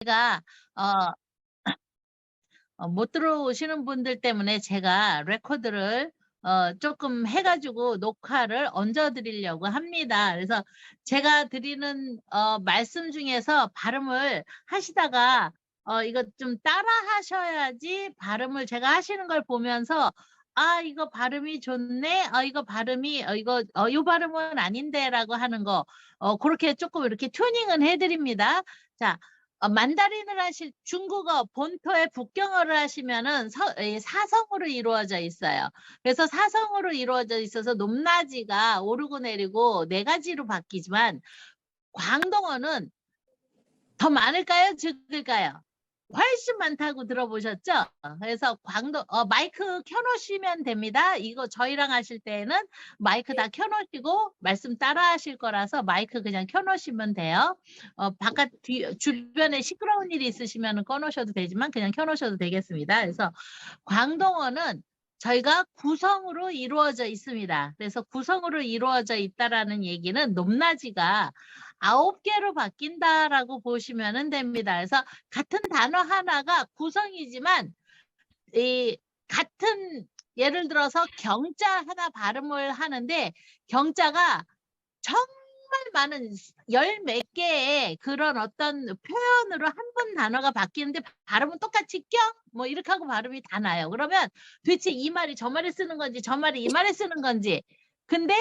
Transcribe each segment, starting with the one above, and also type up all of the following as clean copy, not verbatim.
제가 못 들어오시는 분들 때문에 제가 레코드를 조금 해 가지고 녹화를 얹어 드리려고 합니다. 그래서 제가 드리는 말씀 중에서 발음을 하시다가 이거 좀 따라 하셔야지 발음을 제가 하시는 걸 보면서 '아 이거 발음이 좋네. 이거 발음이 이거 요 발음은 아닌데.'라고 하는 거 고렇게 조금 이렇게 튜닝은 해 드립니다. 자, 만다린을 하실 중국어 본토의 북경어를 하시면은 사성으로 이루어져 있어요. 그래서 사성으로 이루어져 있어서 높낮이가 오르고 내리고 네 가지로 바뀌지만 광동어는 더 많을까요? 적을까요? 훨씬 많다고 들어보셨죠? 그래서 마이크 켜놓으시면 됩니다. 이거 저희랑 하실 때에는 마이크 다 켜놓으시고 말씀 따라 하실 거라서 마이크 그냥 켜놓으시면 돼요. 주변에 시끄러운 일이 있으시면 꺼놓으셔도 되지만 그냥 켜놓으셔도 되겠습니다. 그래서 광동어는 저희가 구성으로 이루어져 있습니다. 그래서 구성으로 이루어져 있다라는 얘기는 높낮이가 9개로 바뀐다라고 보시면 됩니다. 그래서 같은 단어 하나가 구성이지만 같은 예를 들어서 경자 하나 발음을 하는데 경자가 정말 많은 열 몇 개의 그런 어떤 표현으로 한 번 단어가 바뀌는데 발음은 똑같이 뭐 이렇게 하고 발음이 다 나요. 그러면 도대체 이 말이 저 말에 쓰는 건지 저 말이 이 말에 쓰는 건지. 근데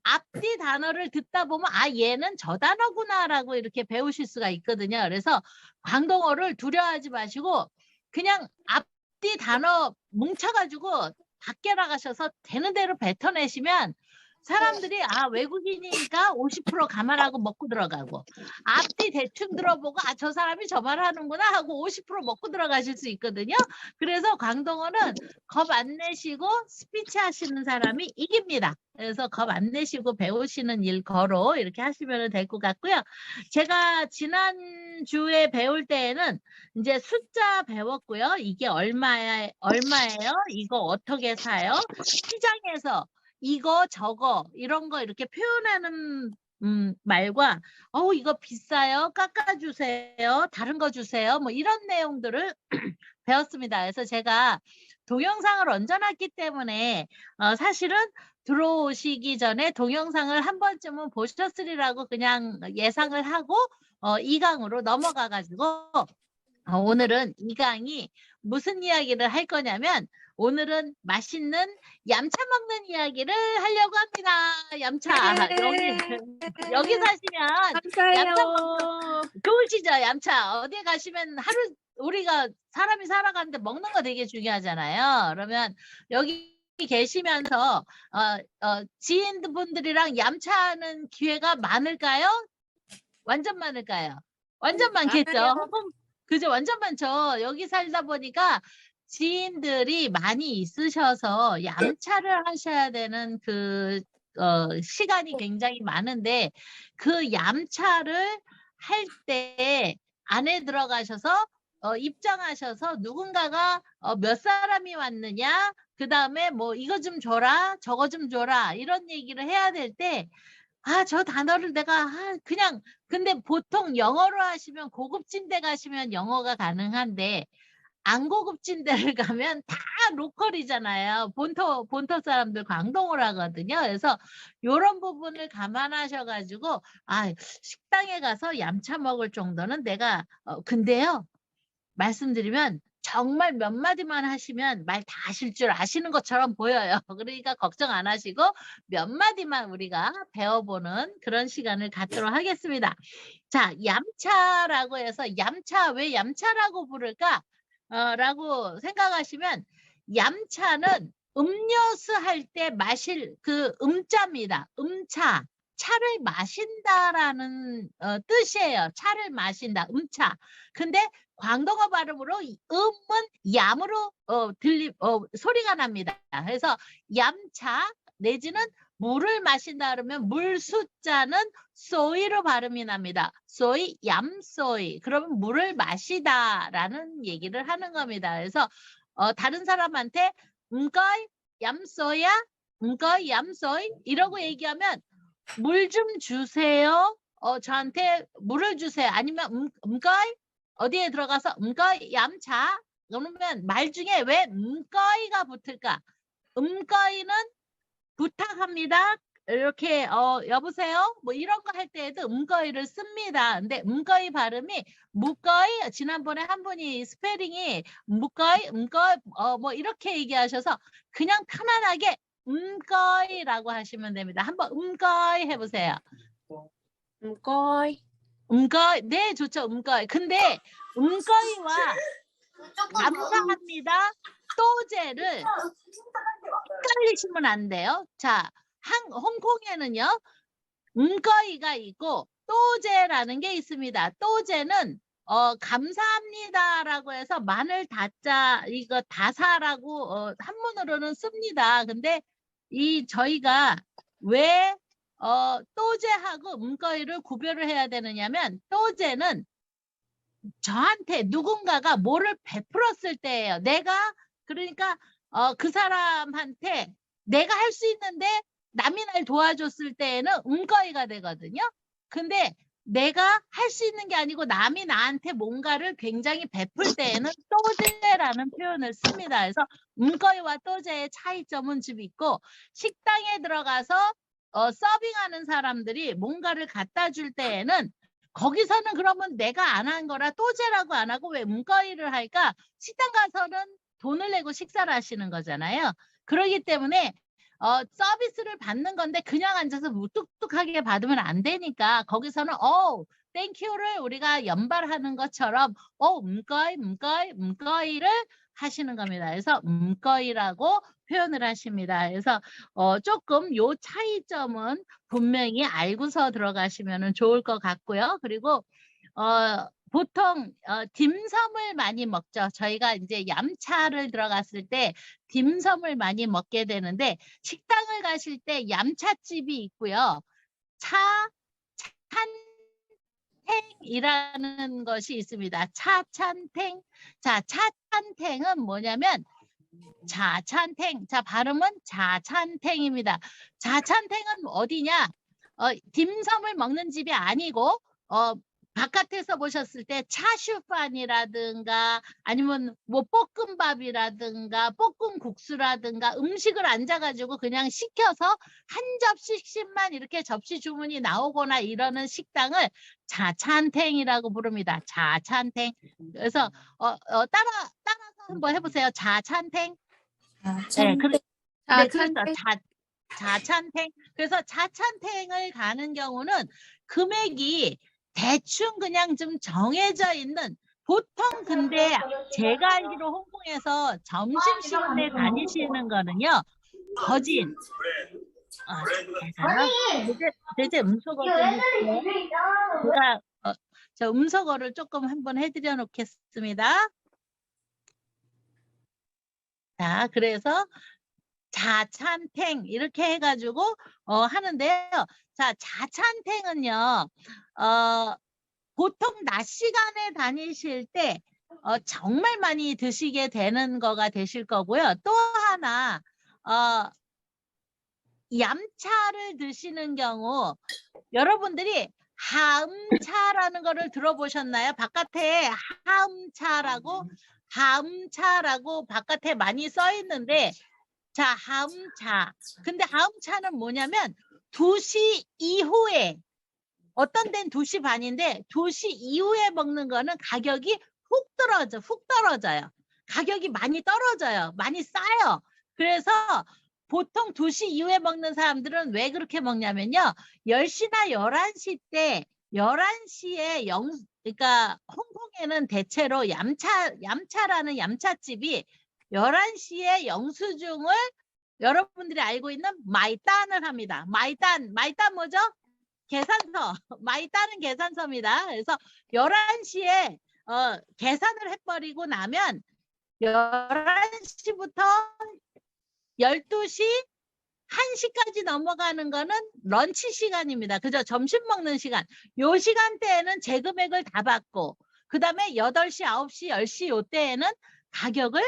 앞뒤 단어를 듣다 보면 '아 얘는 저 단어구나.'라고 이렇게 배우실 수가 있거든요. 그래서 광동어를 두려워하지 마시고 그냥 앞뒤 단어 뭉쳐 가지고 밖에 나가셔서 되는 대로 뱉어내시면 사람들이 외국인이니까 50% 감안하고 먹고 들어가고 앞뒤 대충 들어보고 저 사람이 저 말을 하는구나 하고 50% 먹고 들어가실 수 있거든요. 그래서 광동어는 겁 안 내시고 스피치 하시는 사람이 이깁니다. 그래서 겁 안 내시고 배우시는 일거로 이렇게 하시면 될 것 같고요. 제가 지난주에 배울 때에는 이제 숫자 배웠고요. 이게 얼마예요? 이거 어떻게 사요? 시장에서 이거 저거 이런 거 이렇게 표현하는 말과 이거 비싸요. 깎아주세요. 다른 거 주세요. 뭐 이런 내용들을 배웠습니다. 그래서 제가 동영상을 얹어놨기 때문에 사실은 들어오시기 전에 동영상을 한 번쯤은 보셨으리라고 그냥 예상을 하고 2강으로 넘어가 가지고 오늘은 이 강이 무슨 이야기를 할 거냐면 오늘은 맛있는 얌차 먹는 이야기를 하려고 합니다. 얌차. 여기 사시면 얌차 감사해요. 좋으시죠? 얌차. 어디 가시면 우리가 사람이 살아가는데 먹는 거 되게 중요하잖아요. 그러면 여기 계시면서 지인분들이랑 얌차하는 기회가 많을까요? 완전 많을까요? 완전 많겠죠. 많아요. 그죠? 완전 많죠. 여기 살다 보니까 지인들이 많이 있으셔서 얌차를 하셔야 되는 시간이 굉장히 많은데 그 얌차를 할 때 안에 들어가셔서 입장하셔서 누군가가 몇 사람이 왔느냐, 그다음에 뭐 이거 좀 줘라, 저거 좀 줘라 이런 얘기를 해야 될 때 저 단어를 내가 그냥 근데 보통 영어로 하시면 고급진 데 가시면 영어가 가능한데 안 고급진 데를 가면 다 로컬이잖아요. 본토 사람들 광동어를 하거든요. 그래서 요런 부분을 감안하셔 가지고 식당에 가서 얌차 먹을 정도는 내가 근데요. 말씀드리면 정말 몇 마디만 하시면 말 다 하실 줄 아시는 것처럼 보여요. 그러니까 걱정 안 하시고 몇 마디만 우리가 배워보는 그런 시간을 갖도록 하겠습니다. 자, 얌차라고 해서 왜 얌차라고 부를까? 라고 생각하시면 얌차는 음료수 할 때 마실 그 음자입니다. 음차. 차를 마신다라는 뜻이에요. 차를 마신다. 음차. 근데 광동어 발음으로 음은 얌으로 소리가 납니다. 그래서 얌차 내지는 물을 마신다 그러면 물 숫자는 소이로 발음이 납니다. 소이, 얌소이. 그러면 물을 마시다라는 얘기를 하는 겁니다. 그래서 다른 사람한테 음거이 얌소야, 음거이 얌소이 이러고 얘기하면 물 좀 주세요. 저한테 물을 주세요. 아니면 음거이 어디에 들어가서 음거이 얌차 그러면 말 중에 왜 음거이가 붙을까? 음거이는 부탁합니다. 이렇게 여보세요? 뭐 이런 거 할 때에도 음거이를 씁니다. 근데 음거이 발음이 무거이 지난번에 한 분이 스페링이 무거이 음거이 뭐 이렇게 얘기하셔서 그냥 편안하게 음거이라고 하시면 됩니다. 한번 음거이 해보세요. 음거이. 음거이 네 좋죠 음거이. 근데 음거이와 감사합니다 또제를 헷갈리시면 안 돼요. 자, 홍콩에는요, 음거이가 있고 또제라는 게 있습니다. 또제는 감사합니다라고 해서 마늘 다자 이거 다사라고 한문으로는 씁니다. 근데 저희가 왜 또제하고 음거이를 구별을 해야 되느냐면 또제는 저한테 누군가가 뭐를 베풀었을 때예요. 내가 그러니까 그 사람한테 내가 할 수 있는데 남이 날 도와줬을 때에는 음거이가 되거든요. 근데 내가 할 수 있는 게 아니고 남이 나한테 뭔가를 굉장히 베풀 때에는 또제라는 표현을 씁니다. 그래서 음거이와 또제의 차이점은 좀 있고 식당에 들어가서 서빙하는 사람들이 뭔가를 갖다 줄 때에는 거기서는 그러면 내가 안 한 거라 또제라고 안 하고 왜 음거이를 할까? 식당 가서는 돈을 내고 식사를 하시는 거잖아요. 그렇기 때문에 서비스를 받는 건데 그냥 앉아서 무뚝뚝하게 받으면 안 되니까 거기서는 땡큐를 우리가 연발하는 것처럼 음거이를 하시는 겁니다. 그래서 음거이라고 표현을 하십니다. 그래서 조금 요 차이점은 분명히 알고서 들어가시면 좋을 것 같고요. 그리고 보통 딤섬을 많이 먹죠. 저희가 이제 얌차를 들어갔을 때 딤섬을 많이 먹게 되는데 식당을 가실 때 얌차집이 있고요. 차찬탱이라는 것이 있습니다. 차찬탱. 자, 차찬탱은 뭐냐면 자찬탱. 자, 발음은 자찬탱입니다. 자찬탱은 어디냐? 딤섬을 먹는 집이 아니고 바깥에서 보셨을 때 차슈판이라든가 아니면 뭐 볶음밥이라든가 볶음국수라든가 음식을 앉아가지고 그냥 시켜서 한 접시씩만 이렇게 접시 주문이 나오거나 이러는 식당을 자찬탱이라고 부릅니다. 자찬탱. 그래서 따라서 한번 해보세요. 자찬탱. 네, 그렇죠. 자찬탱. 그래서 자찬탱을 가는 경우는 금액이 대충 그냥 좀 정해져 있는 보통 근데 제가 알기로 홍콩에서 점심시간에 다니시는 거는요. 거진 대체 음소거를 제가 저 음소거를 조금 한번 해드려 놓겠습니다. 자, 그래서 자찬탱 이렇게 해가지고 하는데요. 자, 자찬탱은요. 보통 낮 시간에 다니실 때 정말 많이 드시게 되는 거가 되실 거고요. 또 하나 얌차를 드시는 경우 여러분들이 하음차라는 거를 들어보셨나요? 바깥에 하음차라고 바깥에 많이 써 있는데 자, 하음차. 근데 하음차는 뭐냐면 2시 이후에 어떤 데는 2시 반인데 2시 이후에 먹는 거는 가격이 훅 떨어져요. 가격이 많이 떨어져요. 많이 싸요. 그래서 보통 2시 이후에 먹는 사람들은 왜 그렇게 먹냐면요. 10시나 11시 때 11시에 그러니까 홍콩에는 대체로 얌차라는 얌차집이 11시에 영수증을 여러분들이 알고 있는 마이단을 합니다. 마이단 뭐죠? 계산서. 마이단은 계산서입니다. 그래서 11시에 계산을 해버리고 나면 11시부터 12시 1시까지 넘어가는 거는 런치 시간입니다. 그죠? 점심 먹는 시간. 요 시간대에는 제 금액을 다 받고 그 다음에 8시, 9시, 10시 요때에는 가격을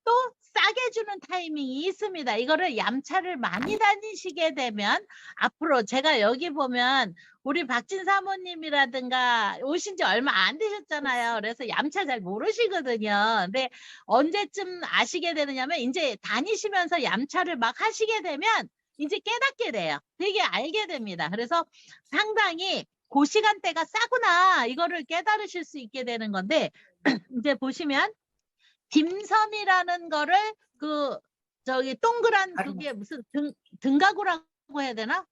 또 싸게 주는 타이밍이 있습니다. 이거를 얌차를 많이 다니시게 되면 앞으로 제가 여기 보면 우리 박진 사모님이라든가 오신 지 얼마 안 되셨잖아요. 그래서 얌차 잘 모르시거든요. 근데 언제쯤 아시게 되느냐면 이제 다니시면서 얌차를 막 하시게 되면 이제 깨닫게 돼요. 되게 알게 됩니다. 그래서 상당히 그 시간대가 싸구나 이거를 깨달으실 수 있게 되는 건데 이제 보시면 딤섬이라는 거를 저기 동그란 그게 무슨 등가구라고 해야 되나?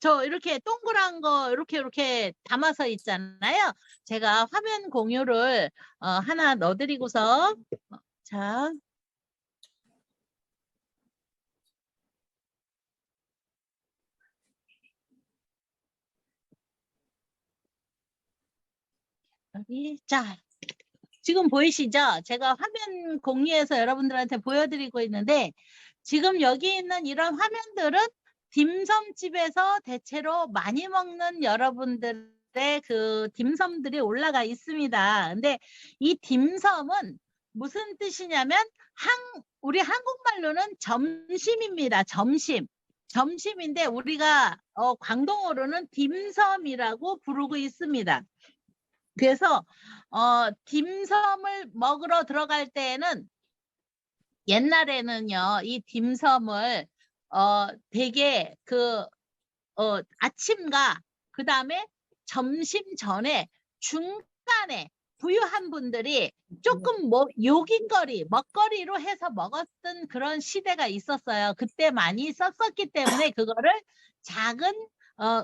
저 이렇게 동그란 거 이렇게 담아서 있잖아요. 제가 화면 공유를 하나 넣어드리고서 자. 여기 자. 지금 보이시죠? 제가 화면 공유해서 여러분들한테 보여드리고 있는데 지금 여기 있는 이런 화면들은 딤섬집에서 대체로 많이 먹는 여러분들의 그 딤섬들이 올라가 있습니다. 근데 이 딤섬은 무슨 뜻이냐면 우리 한국말로는 점심입니다. 점심인데 우리가 광동어로는 딤섬이라고 부르고 있습니다. 그래서 딤섬을 먹으러 들어갈 때에는 옛날에는요 이 딤섬을 되게 아침과 그 다음에 점심 전에 중간에 부유한 분들이 조금 요긴거리 먹거리로 해서 먹었던 그런 시대가 있었어요. 그때 많이 썼었기 때문에 그거를 작은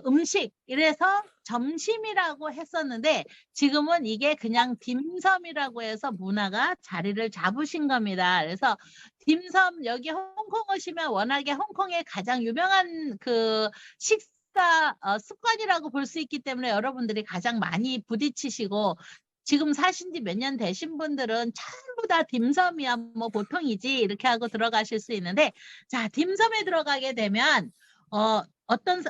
음식 이래서 점심이라고 했었는데 지금은 이게 그냥 딤섬이라고 해서 문화가 자리를 잡으신 겁니다. 그래서 딤섬 여기 홍콩 오시면 워낙에 홍콩의 가장 유명한 그 식사 습관이라고 볼 수 있기 때문에 여러분들이 가장 많이 부딪히시고 지금 사신 지 몇 년 되신 분들은 전부 다 딤섬이야 뭐 보통이지 이렇게 하고 들어가실 수 있는데 자 딤섬에 들어가게 되면 어떤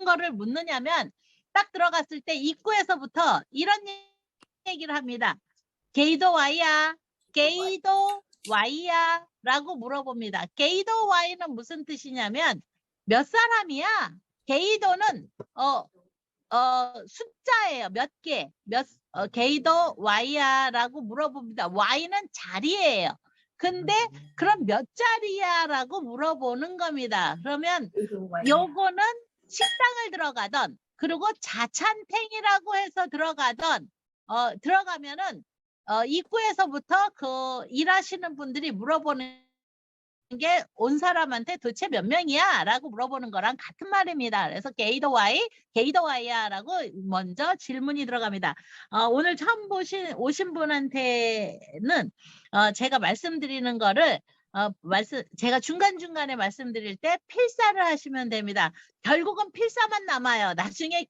거를 묻느냐면 딱 들어갔을 때 입구에서부터 이런 얘기를 합니다. 게이도 와이야? 게이도 와이야? 라고 물어봅니다. 게이도 와이는 무슨 뜻이냐면 몇 사람이야? 게이도는 숫자예요. 몇 개? 게이도 와이야? 라고 물어봅니다. 와이는 자리예요. 근데 그럼 몇 자리야? 라고 물어보는 겁니다. 그러면 요거는 식당을 들어가던 그리고 자찬탱이라고 해서 들어가면은 입구에서부터 그 일하시는 분들이 물어보는 게 온 사람한테 도대체 몇 명이야? 라고 물어보는 거랑 같은 말입니다. 그래서 게이도와이야 라고 먼저 질문이 들어갑니다. 오늘 처음 오신 분한테는 제가 말씀드리는 거를 제가 중간중간에 말씀드릴 때 필사를 하시면 됩니다. 결국은 필사만 남아요. 나중에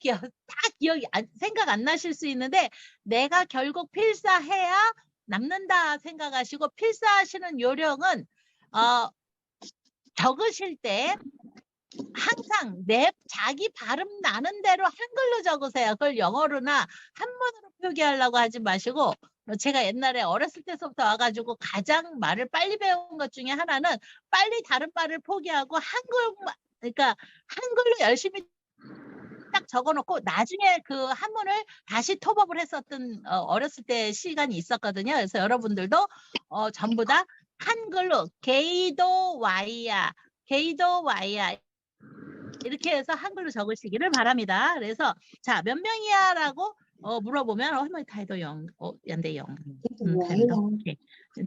생각 안 나실 수 있는데 내가 결국 필사해야 남는다 생각하시고 필사하시는 요령은 적으실 때 항상 자기 발음 나는 대로 한글로 적으세요. 그걸 영어로나 한문으로 표기하려고 하지 마시고 제가 옛날에 어렸을 때부터 와가지고 가장 말을 빨리 배운 것 중에 하나는 빨리 다른 말을 포기하고 그러니까 한글로 열심히 딱 적어놓고 나중에 그 한문을 다시 톱업을 했었던 어렸을 때 시간이 있었거든요. 그래서 여러분들도 전부 다 한글로 게이도 와이야 이렇게 해서 한글로 적으시기를 바랍니다. 그래서 자 몇 명이야 라고 물어보면 얼마나 타이도 연대 영.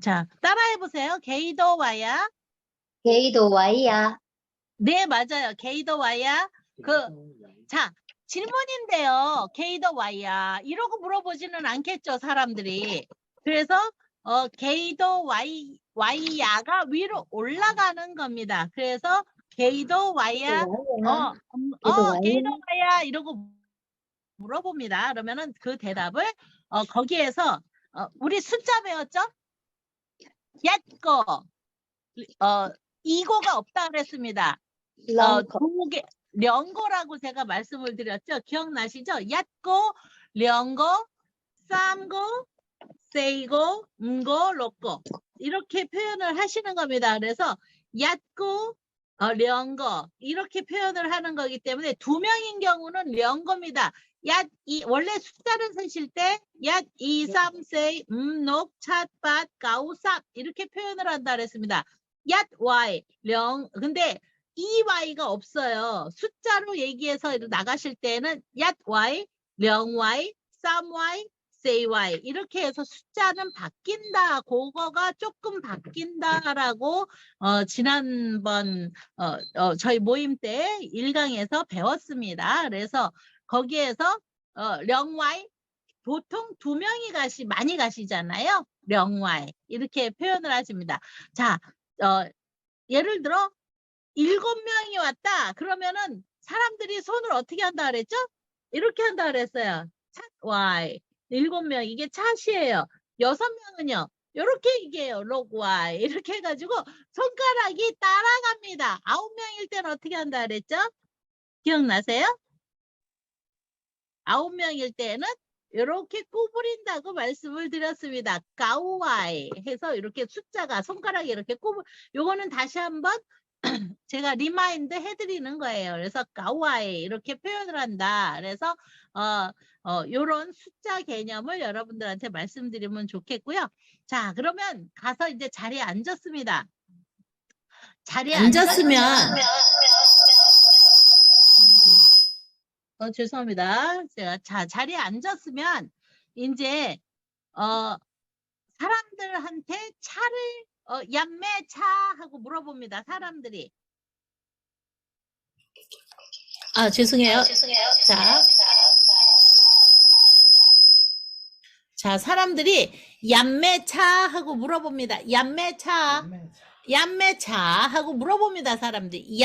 자 따라해 보세요. 게이도 와야. 게이도 와이야. 네 맞아요. 게이도 와야. 자 질문인데요. 게이도 와야 이러고 물어보지는 않겠죠 사람들이. 그래서 게이도 와이야가 위로 올라가는 겁니다. 그래서 게이도 와야 게이도 와야 이러고 물어봅니다. 그러면은 그 대답을 거기에서 우리 숫자 배웠죠? 얏거 이고가 없다 그랬습니다. 령거라고 제가 말씀을 드렸죠. 기억나시죠? 얏거, 령거, 쌈거, 세이고, 거, 로거. 이렇게 표현을 하시는 겁니다. 그래서 얕고 령거 이렇게 표현을 하는 거기 때문에 두 명인 경우는 령거입니다. 원래 숫자를 쓰실 때 얏, 이, 삼, 세, 녹, 찻, 밭, 가우, 삽 이렇게 표현을 한다 그랬습니다. 얏, 와이, 령 근데 EY가 없어요. 숫자로 얘기해서 나가실 때는 얏, 와이, 령, 와이, 쌈, 와이, say why 이렇게 해서 숫자는 바뀐다. 그거가 조금 바뀐다라고 지난번 저희 모임 때 1강에서 배웠습니다. 그래서 거기에서 령와이 보통 두 명이 많이 가시잖아요. 령와이 이렇게 표현을 하십니다. 자, 예를 들어 7명이 왔다. 그러면은 사람들이 손을 어떻게 한다 그랬죠? 이렇게 한다 그랬어요. 찻와이 7명 이게 찻이에요. 6명은요. 이렇게 얘기해요. 록와이 이렇게 해가지고 손가락이 따라갑니다. 9명일 때는 어떻게 한다 그랬죠? 기억나세요? 9명일 때는 이렇게 구부린다고 말씀을 드렸습니다. 가우와이 해서 이렇게 숫자가 손가락이 이렇게 요거는 다시 한번 제가 리마인드 해드리는 거예요. 그래서 가와이 이렇게 표현을 한다. 그래서 요런 숫자 개념을 여러분들한테 말씀드리면 좋겠고요. 자, 그러면 가서 이제 자리에 앉았습니다. 자리에 앉았으면 죄송합니다. 제가 자리에 앉았으면 이제 사람들한테 차를 얌매 차 하고 물어봅니다. 사람들이. 죄송해요. 자, 사람들이 얌매차 하고 물어봅니다. 얌매차 하고 물어봅니다. 사람들이.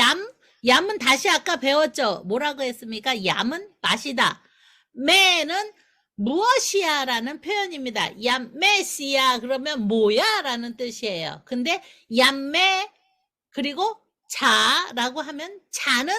얌은 다시 아까 배웠죠? 뭐라고 했습니까? 얌은 마시다. 매는 무엇이야 라는 표현입니다. 얌매시야 그러면 뭐야 라는 뜻이에요. 근데 얌매 그리고 차라고 하면 차는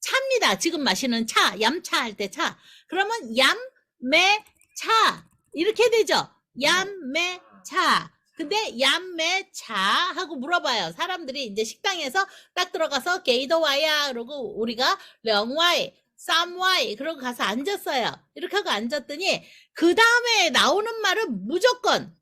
차입니다. 지금 마시는 차, 얌차 할 때 차. 그러면 얌매차 이렇게 되죠. 얌매차. 근데 얌매차 하고 물어봐요. 사람들이 이제 식당에서 딱 들어가서 게이더와야 그러고 우리가 령와이 쌈와이 그러고 가서 앉았어요. 이렇게 하고 앉았더니 그 다음에 나오는 말은 무조건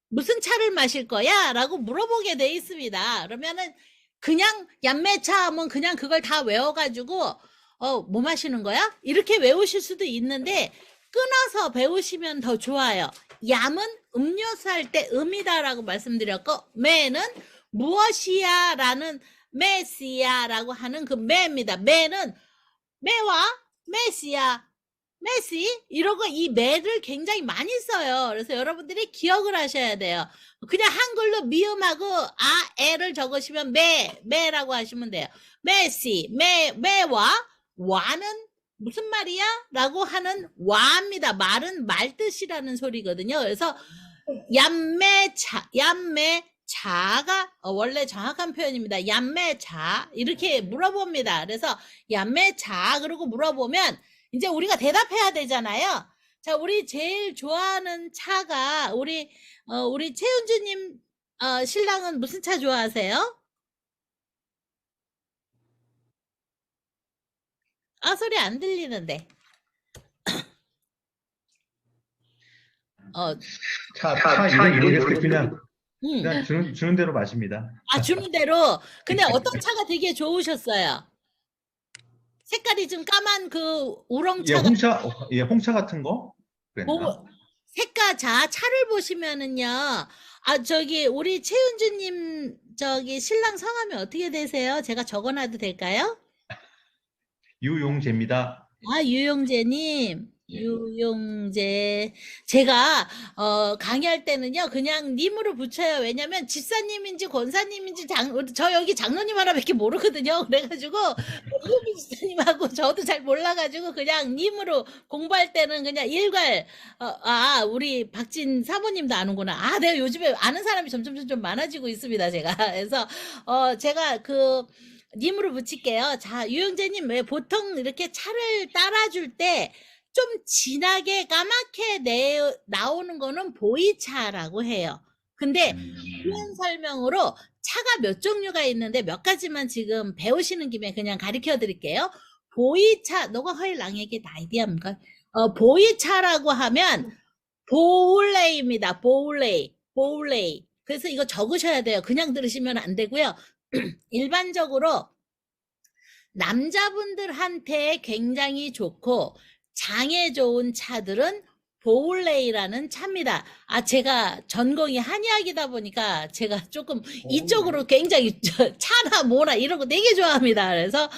무슨 차를 마실 거야? 라고 물어보게 돼 있습니다. 그러면은 그냥 얌매차 하면 그냥 그걸 다 외워가지고 뭐 마시는 거야? 이렇게 외우실 수도 있는데 끊어서 배우시면 더 좋아요. 얌은 음료수 할 때 음이다라고 말씀드렸고 매는 무엇이야 라는 메시야 라고 하는 그 매입니다. 매는 매와 메시야 메시 이러고 이 매를 굉장히 많이 써요. 그래서 여러분들이 기억을 하셔야 돼요. 그냥 한글로 미음하고 에를 적으시면 매라고 하시면 돼요. 메시 매와 와는 무슨 말이야? 라고 하는 와입니다. 말은 말뜻이라는 소리거든요. 그래서 얌매차가 원래 정확한 표현입니다. 얌매차 이렇게 물어봅니다. 그래서 얌매차 그러고 물어보면 이제 우리가 대답해야 되잖아요. 자, 우리 제일 좋아하는 차가 우리 최은주님 신랑은 무슨 차 좋아하세요? 소리 안 들리는데. 차 이렇게 그냥 주는 대로 마십니다. 주는 대로. 근데 어떤 차가 되게 좋으셨어요? 색깔이 좀 까만 그 우렁차. 홍차 같은 거? 색깔 차를 보시면은요. 저기 우리 최은주님 저기 신랑 성함이 어떻게 되세요? 제가 적어놔도 될까요? 유용재입니다. 유용재님. 유용재. 제가 강의할 때는요 그냥 님으로 붙여요. 왜냐면 집사님인지 권사님인지 저 여기 장로님 하나밖에 모르거든요. 그래가지고 유용재 집사님하고 저도 잘 몰라가지고 그냥 님으로 공부할 때는 그냥 일괄 우리 박진 사모님도 아는구나. 내가 요즘에 아는 사람이 점점 많아지고 있습니다. 제가. 그래서 제가 님으로 붙일게요. 자, 유영재님 왜 보통 이렇게 차를 따라줄 때 좀 진하게 까맣게 나오는 거는 보이차라고 해요. 근데 표현 설명으로 차가 몇 종류가 있는데 몇 가지만 지금 배우시는 김에 그냥 가르쳐 드릴게요. 보이차, 너가 허일랑에게 나이디합니까? 보이차라고 하면 보울레이입니다. 보울레이. 그래서 이거 적으셔야 돼요. 그냥 들으시면 안 되고요. 일반적으로 남자분들한테 굉장히 좋고 장에 좋은 차들은 보울레이라는 차입니다. 제가 전공이 한의학이다 보니까 제가 조금 이쪽으로 굉장히 차나 뭐나 이런 거 되게 좋아합니다. 그래서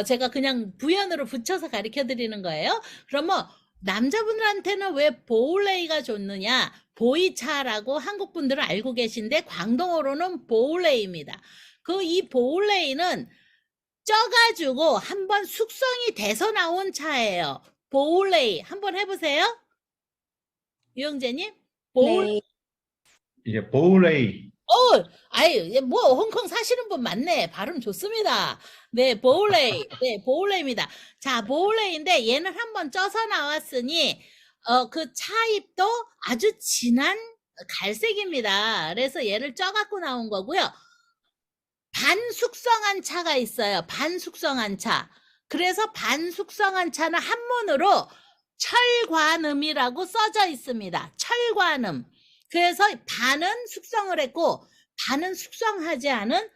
제가 그냥 부연으로 붙여서 가르쳐 드리는 거예요. 그러면 남자분들한테는 왜 보울레이가 좋느냐? 보이차라고 한국 분들은 알고 계신데 광동어로는 보울레이입니다. 이 보울레이는 쪄가지고 한번 숙성이 돼서 나온 차예요. 보울레이 한번 해보세요. 유영재님, 네. 이게 보울레이. 뭐 홍콩 사시는 분 많네. 발음 좋습니다. 네, 보울레이. 네, 보울레이입니다. 자, 보울레이인데 얘는 한번 쪄서 나왔으니 그 차잎도 아주 진한 갈색입니다. 그래서 얘를 쪄갖고 나온 거고요. 반숙성한 차가 있어요. 반숙성한 차. 그래서 반숙성한 차는 한문으로 철관음이라고 써져 있습니다. 철관음. 그래서 반은 숙성을 했고 반은 숙성하지 않은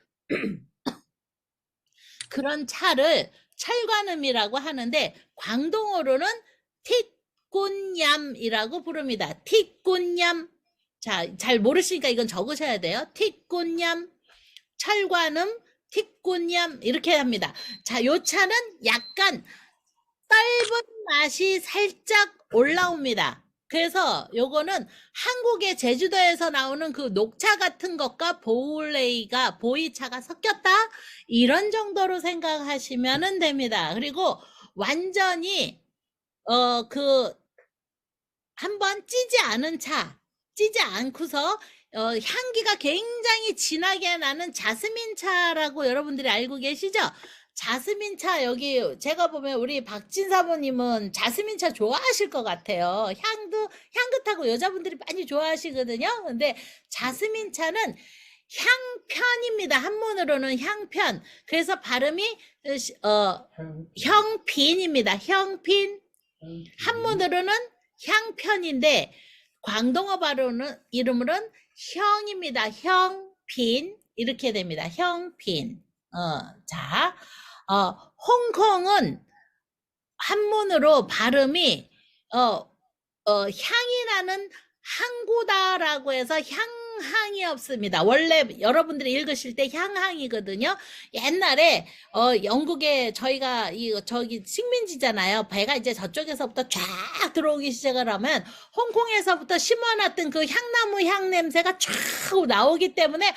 그런 차를 철관음이라고 하는데 광동어로는 틱꾼얌이라고 부릅니다. 틱꾼얌. 자, 잘 모르시니까 이건 적으셔야 돼요. 틱꾼얌, 철관음, 틱꾼얌 이렇게 합니다. 자, 요 차는 약간 떫은 맛이 살짝 올라옵니다. 그래서 요거는 한국의 제주도에서 나오는 그 녹차 같은 것과 보이차가 섞였다 이런 정도로 생각하시면 됩니다. 그리고 완전히 한번 찌지 않은 차, 찌지 않고서 향기가 굉장히 진하게 나는 자스민 차라고 여러분들이 알고 계시죠? 자스민 차 여기 제가 보면 우리 박진 사모님은 자스민 차 좋아하실 것 같아요. 향긋하고 여자분들이 많이 좋아하시거든요. 근데 자스민 차는 향편입니다. 한문으로는 향편. 그래서 발음이 형핀입니다. 형핀. 한문으로는 향편인데 광동어 발음은 이름으로는 형입니다. 형핀 이렇게 됩니다. 형핀. 자, 홍콩은 한문으로 발음이 향이 나는 항구다라고 해서 향항이 없습니다. 원래 여러분들이 읽으실 때 향항이거든요. 옛날에 영국에 저희가 저기 식민지잖아요. 배가 이제 저쪽에서부터 쫙 들어오기 시작을 하면 홍콩에서부터 심어놨던 그 향나무 향 냄새가 쫙 나오기 때문에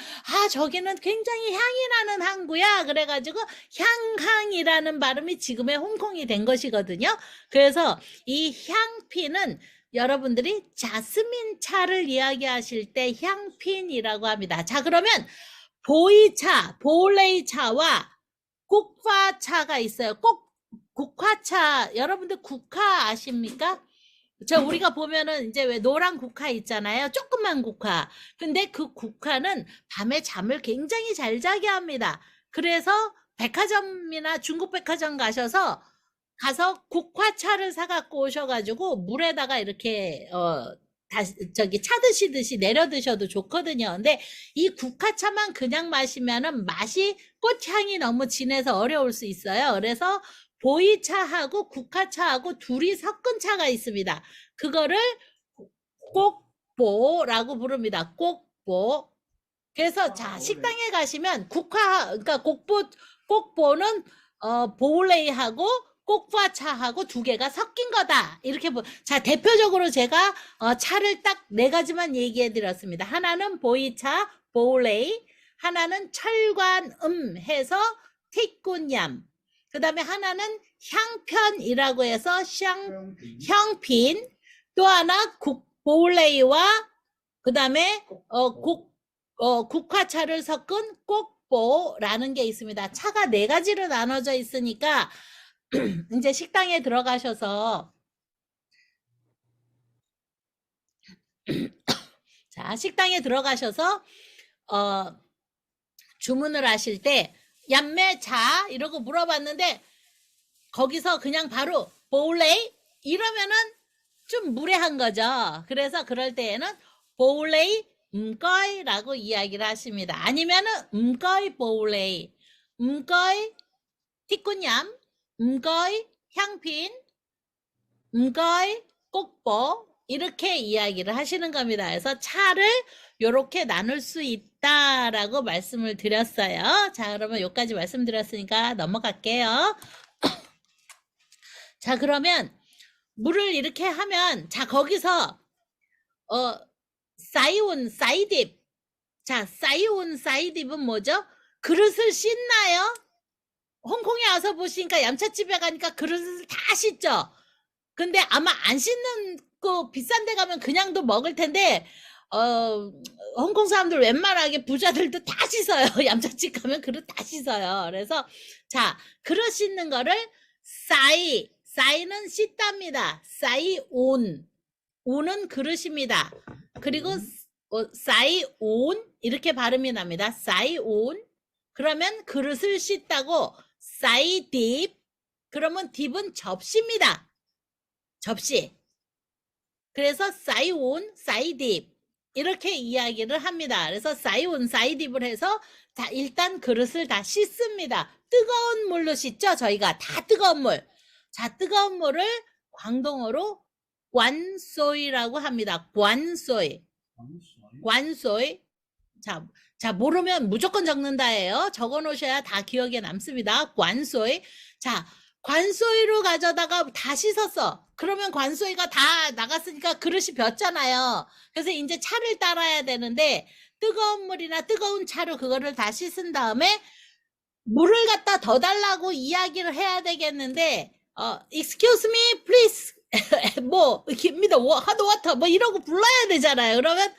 저기는 굉장히 향이 나는 항구야. 그래가지고 향항이라는 발음이 지금의 홍콩이 된 것이거든요. 그래서 이 향피는 여러분들이 자스민 차를 이야기하실 때 향핀이라고 합니다. 자, 그러면 보이차, 보울레이 차와 국화차가 있어요. 국화차, 여러분들 국화 아십니까? 우리가 보면은 이제 왜 노란 국화 있잖아요. 조그만 국화. 근데 그 국화는 밤에 잠을 굉장히 잘 자게 합니다. 그래서 백화점이나 중국 백화점 가서 국화차를 사갖고 오셔가지고 물에다가 이렇게 차 드시듯이 내려 드셔도 좋거든요. 근데 이 국화차만 그냥 마시면은 맛이 꽃향이 너무 진해서 어려울 수 있어요. 그래서 보이차하고 국화차하고 둘이 섞은 차가 있습니다. 그거를 꼭보라고 부릅니다. 꼭보. 그래서 자, 식당에 가시면 그러니까 꼭보는 보울레이하고 꼭과차하고 두 개가 섞인 거다. 이렇게 자, 대표적으로 제가 차를 딱 4가지만 얘기해 드렸습니다. 하나는 보이차, 보울레이, 하나는 철관음 해서 틱꾼얌. 그다음에 하나는 향편이라고 해서 형핀. 또 하나 보울레이와 그다음에 국화차를 섞은 꼭보라는 게 있습니다. 차가 4가지로 나눠져 있으니까 이제 식당에 들어가셔서 자, 자, 식당에 들어가셔서 주문을 하실 때 얌매 자 이러고 물어봤는데 거기서 그냥 바로 볼레이 이러면은 좀 무례한 거죠. 그래서 그럴 때에는 볼레이 음거이라고 이야기를 하십니다. 아니면은 음거이 볼레이, 음거이 티꾸냠, 음거이 향핀, 음거이 꼭보 이렇게 이야기를 하시는 겁니다. 그래서 차를 요렇게 나눌 수 있다라고 말씀을 드렸어요. 자, 그러면 여기까지 말씀드렸으니까 넘어갈게요. 자, 그러면 물을 이렇게 하면 자, 거기서 사이온 사이딥. 자, 사이온 사이딥은 뭐죠? 그릇을 씻나요? 홍콩에 와서 보시니까 얌차집에 가니까 그릇을 다 씻죠. 근데 아마 안 씻는 거 비싼 데 가면 그냥도 먹을 텐데 홍콩 사람들 웬만하게 부자들도 다 씻어요. 얌차집 가면 그릇 다 씻어요. 그래서 자, 그릇 씻는 거를 사이는 씻답니다. 사이온 온은 그릇입니다. 그리고 사이온 이렇게 발음이 납니다. 사이온 그러면 그릇을 씻다고 사이딥 그러면 딥은 접시입니다. 접시. 그래서 사이온, 사이딥 이렇게 이야기를 합니다. 그래서 사이온, 사이딥을 해서 자, 일단 그릇을 다 씻습니다. 뜨거운 물로 씻죠. 저희가 다 뜨거운 물. 자, 뜨거운 물을 광동어로 관소이라고 합니다. 관소이. 관소이. 자, 모르면 무조건 적는다예요. 적어 놓으셔야 다 기억에 남습니다. 관소이. 자, 관소이로 가져다가 다 씻었어. 그러면 관소이가 다 나갔으니까 그릇이 볏잖아요. 그래서 이제 차를 따라야 되는데 뜨거운 물이나 뜨거운 차로 그거를 다 씻은 다음에 물을 갖다 더 달라고 이야기를 해야 되겠는데 excuse me please 뭐 give me the hot water 뭐 이러고 불러야 되잖아요. 그러면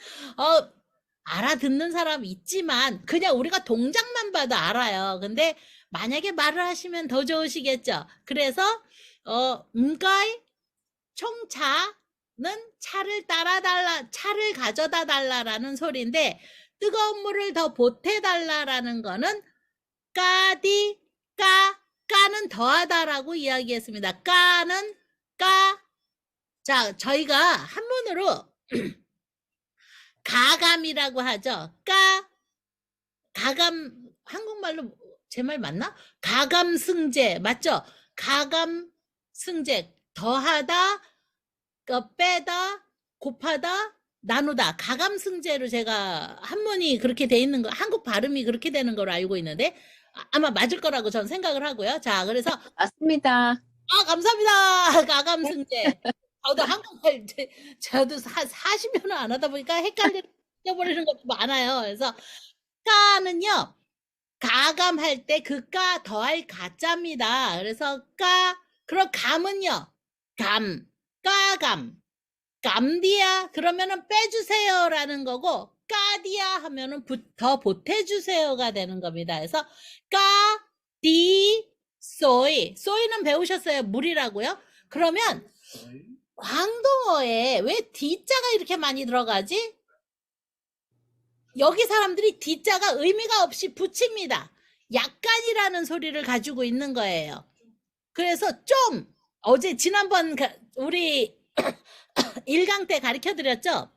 알아듣는 사람 있지만 그냥 우리가 동작만 봐도 알아요. 근데 만약에 말을 하시면 더 좋으시겠죠. 그래서 음가이 총차는 차를 가져다 달라라는 소리인데 뜨거운 물을 더 보태 달라라는 거는 까는 더하다라고 이야기했습니다. 까는 자, 저희가 한문으로 가감이라고 하죠. 가감 한국말로 제 말 맞나? 가감승제 맞죠? 가감승제 더하다, 빼다, 곱하다, 나누다. 가감승제로 제가 한문이 그렇게 돼 있는 거, 한국 발음이 그렇게 되는 걸로 알고 있는데 아마 맞을 거라고 전 생각을 하고요. 자, 그래서 맞습니다. 감사합니다. 가감승제. 저도 한국말 저도 40년을 안 하다 보니까 헷갈려버리는 것도 많아요. 그래서 까는요. 가감할 때 그 까 더할 가짜입니다. 그래서 그럼 감은요. 까감. 감디야 그러면은 빼주세요라는 거고 까디야 하면은 더 보태주세요가 되는 겁니다. 그래서 소이는 배우셨어요. 물이라고요. 그러면 광동어에 왜 D자가 이렇게 많이 들어가지? 여기 사람들이 D자가 의미가 없이 붙입니다. 약간이라는 소리를 가지고 있는 거예요. 그래서 좀 어제 지난번 우리 1강 때 가르쳐 드렸죠?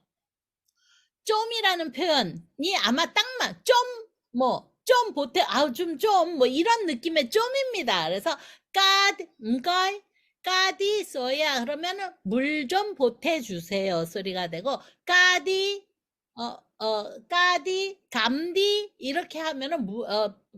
좀이라는 표현이 아마 딱만 좀 보태 뭐 이런 느낌의 좀입니다. 그래서 까디 써야 그러면은 물 좀 보태 주세요 소리가 되고 까디 감디 이렇게 하면은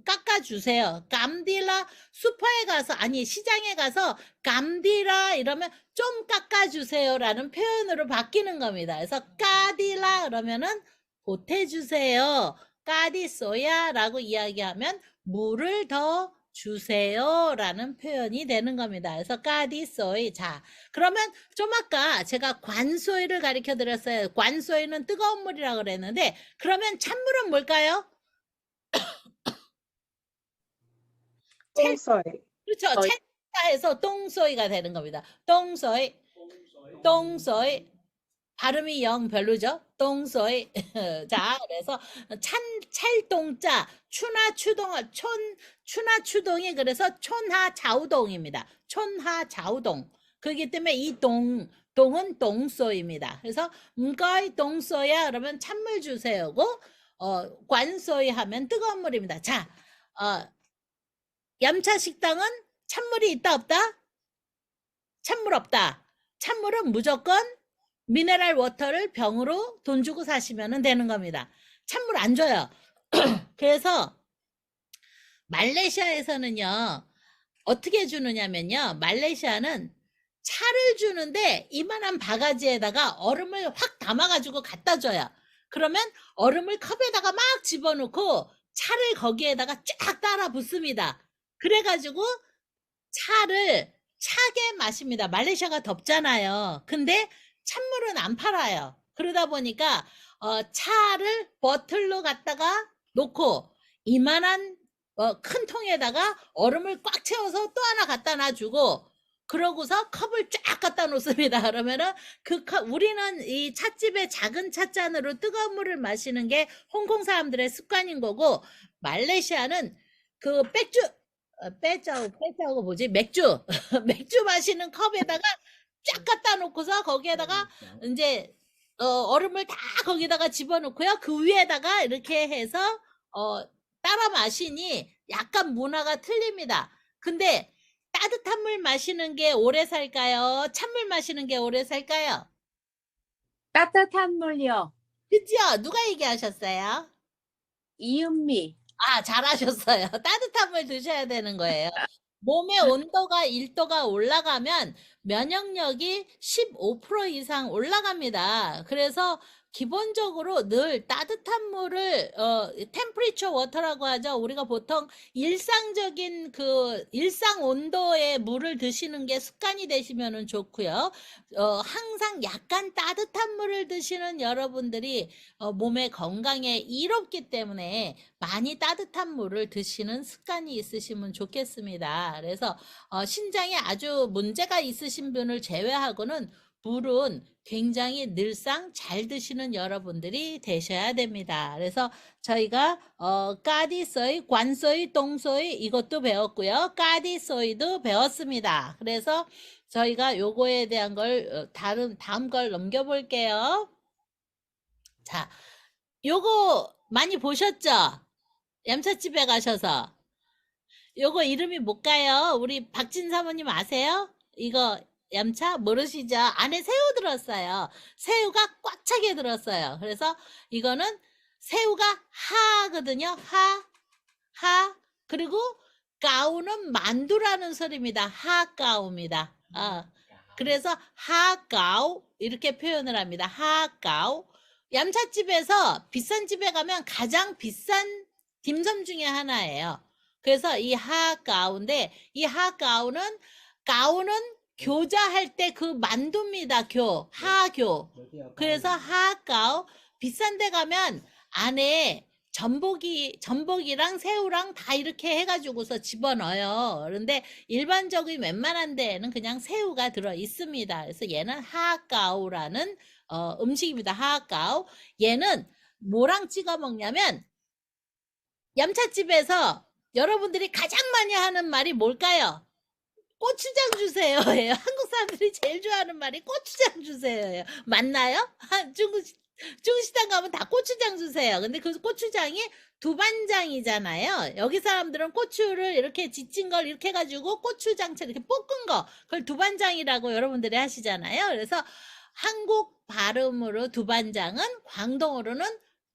깎아주세요. 감디라 슈퍼에 가서 시장에 가서 감디라 이러면 좀 깎아주세요라는 표현으로 바뀌는 겁니다. 그래서 까디라 그러면은 보태주세요. 까디 쏘야라고 이야기하면 물을 더 주세요라는 표현이 되는 겁니다. 그래서 까디 쏘이. 자, 그러면 좀 아까 제가 관소이를 가르쳐 드렸어요. 관소이는 뜨거운 물이라고 그랬는데 그러면 찬물은 뭘까요? 똥소이. 그렇죠. 찬물에서 똥소이가 되는 겁니다. 똥소이. 발음이 영 별로죠? 똥소이. 자, 그래서 찰동자, 추나추동이 그래서 촌하자우동입니다. 촌하자우동. 그렇기 때문에 이 동은 동소입니다. 그래서 거이 동소야 그러면 찬물 주세요고 관소이 하면 뜨거운 물입니다. 자, 얌차 식당은 찬물이 있다 없다? 찬물 없다. 찬물은 무조건 미네랄 워터를 병으로 돈 주고 사시면 되는 겁니다. 찬물 안 줘요. 그래서 말레이시아에서는요, 어떻게 주느냐면요, 말레이시아는 차를 주는데 이만한 바가지에다가 얼음을 확 담아가지고 갖다 줘요. 그러면 얼음을 컵에다가 막 집어넣고 차를 거기에다가 쫙 따라 붓습니다. 그래가지고 차를 차게 마십니다. 말레이시아가 덥잖아요. 근데 찬물은 안 팔아요. 그러다 보니까 차를 버틀로 갖다가 놓고 이만한 큰 통에다가 얼음을 꽉 채워서 또 하나 갖다 놔주고 그러고서 컵을 쫙 갖다 놓습니다. 그러면은 우리는 이 찻집에 작은 찻잔으로 뜨거운 물을 마시는 게 홍콩 사람들의 습관인 거고 말레이시아는 그 빼짜고 뭐지? 맥주 맥주 마시는 컵에다가 쫙 갖다 놓고서 거기에다가 이제 얼음을 다 거기다가 집어넣고요. 그 위에다가 이렇게 해서 따라 마시니 약간 문화가 틀립니다. 근데 따뜻한 물 마시는 게 오래 살까요? 찬물 마시는 게 오래 살까요? 따뜻한 물요. 그죠? 누가 얘기하셨어요? 이은미. 아, 잘하셨어요. 따뜻한 물 드셔야 되는 거예요. 몸의 온도가 1도가 올라가면 면역력이 15% 이상 올라갑니다. 그래서 기본적으로 늘 따뜻한 물을 템퍼리처 워터라고 하죠. 우리가 보통 일상적인 그 일상 온도의 물을 드시는 게 습관이 되시면 좋고요. 항상 약간 따뜻한 물을 드시는 여러분들이 몸의 건강에 이롭기 때문에 많이 따뜻한 물을 드시는 습관이 있으시면 좋겠습니다. 그래서 신장에 아주 문제가 있으신 분을 제외하고는 물은 굉장히 늘상 잘 드시는 여러분들이 되셔야 됩니다. 그래서 저희가 까디소이, 관소이, 똥소이 이것도 배웠고요. 까디소이도 배웠습니다. 그래서 저희가 요거에 대한 걸 다음 걸 넘겨볼게요. 자, 요거 많이 보셨죠? 얌차집에 가셔서 요거 이름이 뭘까요? 우리 박진 사모님 아세요? 이거 얌차 모르시죠? 안에 새우 들었어요. 새우가 꽉 차게 들었어요. 그래서 이거는 새우가 하거든요. 하. 그리고 가우는 만두라는 소리입니다. 하가우입니다. 그래서 하가우 이렇게 표현을 합니다. 하가우. 얌차집에서 비싼 집에 가면 가장 비싼 딤섬 중에 하나예요. 그래서 이 하가우인데 이 하가우는 교자할 때 그 만두입니다. 하교. 그래서 하가우 비싼 데 가면 안에 전복이랑 새우랑 다 이렇게 해가지고서 집어넣어요. 그런데 일반적인 웬만한 데에는 그냥 새우가 들어 있습니다. 그래서 얘는 하가우라는 음식입니다. 하가우. 얘는 뭐랑 찍어 먹냐면 얌차집에서 여러분들이 가장 많이 하는 말이 뭘까요? 고추장 주세요. 예요. 한국 사람들이 제일 좋아하는 말이 고추장 주세요. 맞나요? 중국 식당 가면 다 고추장 주세요. 근데 그 고추장이 두반장이잖아요. 여기 사람들은 고추를 이렇게 지친 걸 이렇게 해가지고 고추장처럼 이렇게 볶은 거 그걸 두반장이라고 여러분들이 하시잖아요. 그래서 한국 발음으로 두반장은 광동어로는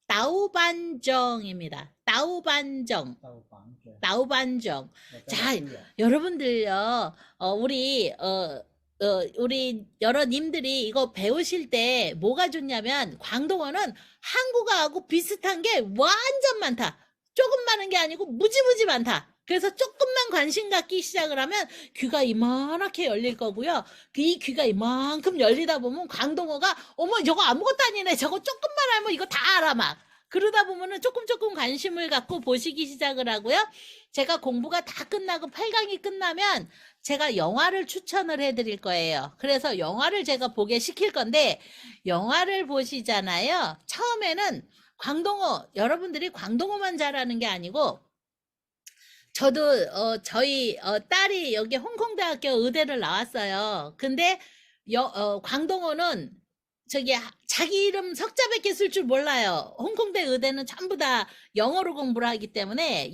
따우반정입니다. 따우반정. 자, 여러분들요, 우리 여러 님들이 이거 배우실 때 뭐가 좋냐면 광동어는 한국어하고 비슷한 게 완전 많다. 조금 많은 게 아니고 무지무지 많다. 그래서 조금만 관심 갖기 시작을 하면 귀가 이만하게 열릴 거고요. 이 귀가 이만큼 열리다 보면 광동어가 어머 저거 아무것도 아니네. 저거 조금만 알면 이거 다 알아 막. 그러다 보면은 조금 관심을 갖고 보시기 시작을 하고요. 제가 공부가 다 끝나고 8강이 끝나면 제가 영화를 추천을 해드릴 거예요. 그래서 영화를 제가 보게 시킬 건데, 영화를 보시잖아요. 처음에는 광동어, 여러분들이 광동어만 잘하는 게 아니고, 저도 저희 딸이 여기 홍콩대학교 의대를 나왔어요. 근데 광동어는 자기 이름 석자밖에 쓸 줄 몰라요. 홍콩대 의대는 전부 다 영어로 공부를 하기 때문에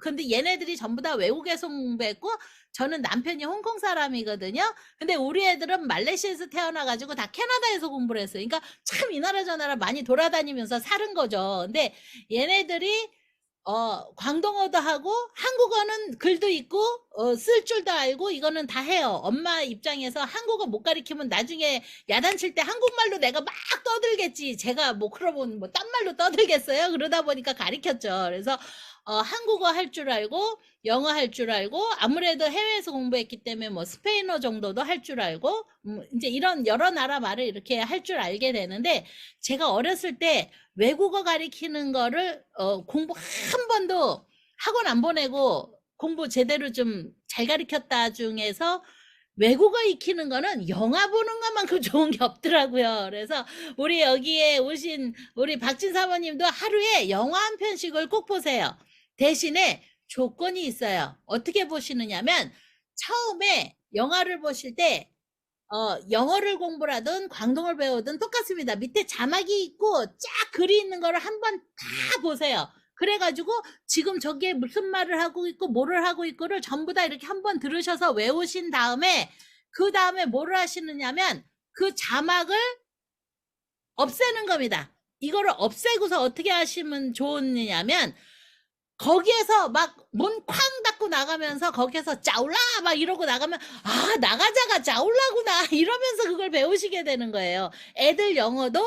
근데 얘네들이 전부 다 외국에서 공부했고, 저는 남편이 홍콩 사람이거든요. 근데 우리 애들은 말레이시아에서 태어나가지고 다 캐나다에서 공부를 했어요. 그러니까 참 이 나라 저 나라 많이 돌아다니면서 사는 거죠. 근데 얘네들이 광동어도 하고 한국어는 글도 있고 쓸 줄도 알고 이거는 다 해요. 엄마 입장에서 한국어 못 가리키면 나중에 야단칠 때 한국말로 내가 막 떠들겠지. 제가 뭐 그러면 뭐 딴 말로 떠들겠어요. 그러다 보니까 가리켰죠. 그래서 한국어 할 줄 알고 영어 할 줄 알고 아무래도 해외에서 공부했기 때문에 뭐 스페인어 정도도 할 줄 알고 이제 이런 여러 나라 말을 이렇게 할 줄 알게 되는데, 제가 어렸을 때 외국어 가리키는 거를 공부 한 번도 학원 안 보내고 공부 제대로 좀 잘 가리켰다 중에서 외국어 익히는 거는 영화 보는 것만큼 좋은 게 없더라고요. 그래서 우리 여기에 오신 우리 박진 사모님도 하루에 영화 한 편씩을 꼭 보세요. 대신에 조건이 있어요. 어떻게 보시느냐면, 처음에 영화를 보실 때 영어를 공부를 하든 광동어를 배우든 똑같습니다. 밑에 자막이 있고 쫙 글이 있는 거를 한번 다 보세요. 그래가지고 지금 저게 무슨 말을 하고 있고 뭐를 하고 있고를 전부 다 이렇게 한번 들으셔서 외우신 다음에, 그 다음에 뭐를 하시느냐면 그 자막을 없애는 겁니다. 이거를 없애고서 어떻게 하시면 좋느냐면, 거기에서 막 문 쾅 닫고 나가면서 거기에서 짜올라 막 이러고 나가면, 아, 나가자가 짜올라구나 이러면서 그걸 배우시게 되는 거예요. 애들 영어도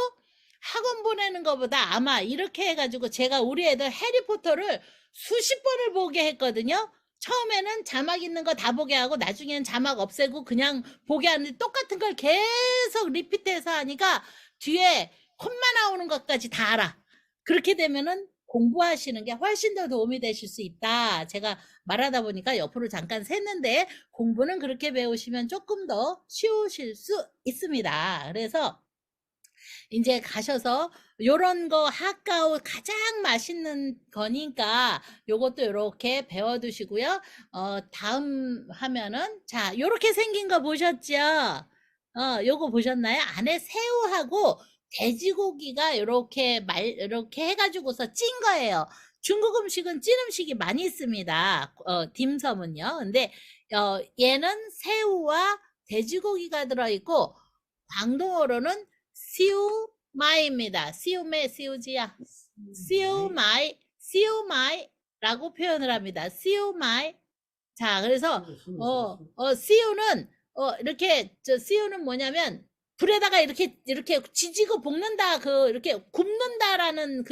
학원 보내는 것보다 아마 이렇게 해가지고, 제가 우리 애들 해리포터를 수십 번을 보게 했거든요. 처음에는 자막 있는 거 다 보게 하고 나중에는 자막 없애고 그냥 보게 하는데, 똑같은 걸 계속 리피트해서 하니까 뒤에 콤마 나오는 것까지 다 알아. 그렇게 되면은 공부하시는 게 훨씬 더 도움이 되실 수 있다. 제가 말하다 보니까 옆으로 잠깐 샜는데, 공부는 그렇게 배우시면 조금 더 쉬우실 수 있습니다. 그래서 이제 가셔서 요런 거 하카오 가장 맛있는 거니까 요것도 요렇게 배워두시고요. 다음 화면은, 자, 요렇게 생긴 거 보셨죠? 요거 보셨나요? 안에 새우하고 돼지고기가 이렇게 해가지고서 찐 거예요. 중국 음식은 찐 음식이 많이 있습니다. 딤섬은요. 근데 얘는 새우와 돼지고기가 들어있고, 광동어로는 시우마이입니다. 시우메 시우지야. 시우마이라고 표현을 합니다. 시우마이. 자, 그래서 시우는 이렇게 시우는 뭐냐면 불에다가 이렇게 지지고 볶는다, 이렇게 굽는다라는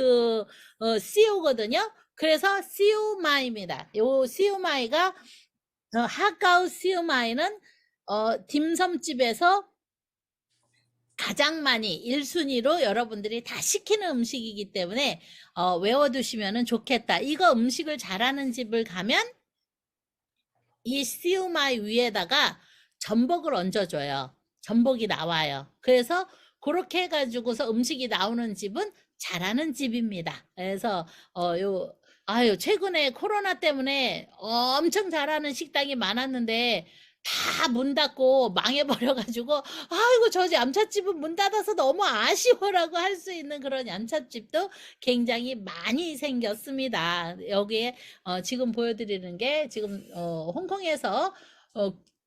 시우거든요. 그래서 시우마이입니다. 요 시우마이가 하카오 시우마이는 딤섬집에서 가장 많이 1순위로 여러분들이 다 시키는 음식이기 때문에 외워두시면 좋겠다. 이거 음식을 잘하는 집을 가면 이 시우마이 위에다가 전복을 얹어줘요. 전복이 나와요. 그래서 그렇게 해가지고서 음식이 나오는 집은 잘하는 집입니다. 그래서 최근에 코로나 때문에 엄청 잘하는 식당이 많았는데 다 문 닫고 망해버려가지고, 아이고 저 얌찻집은 문 닫아서 너무 아쉬워라고 할 수 있는 그런 얌찻집도 굉장히 많이 생겼습니다. 여기에 지금 보여드리는 게 지금 홍콩에서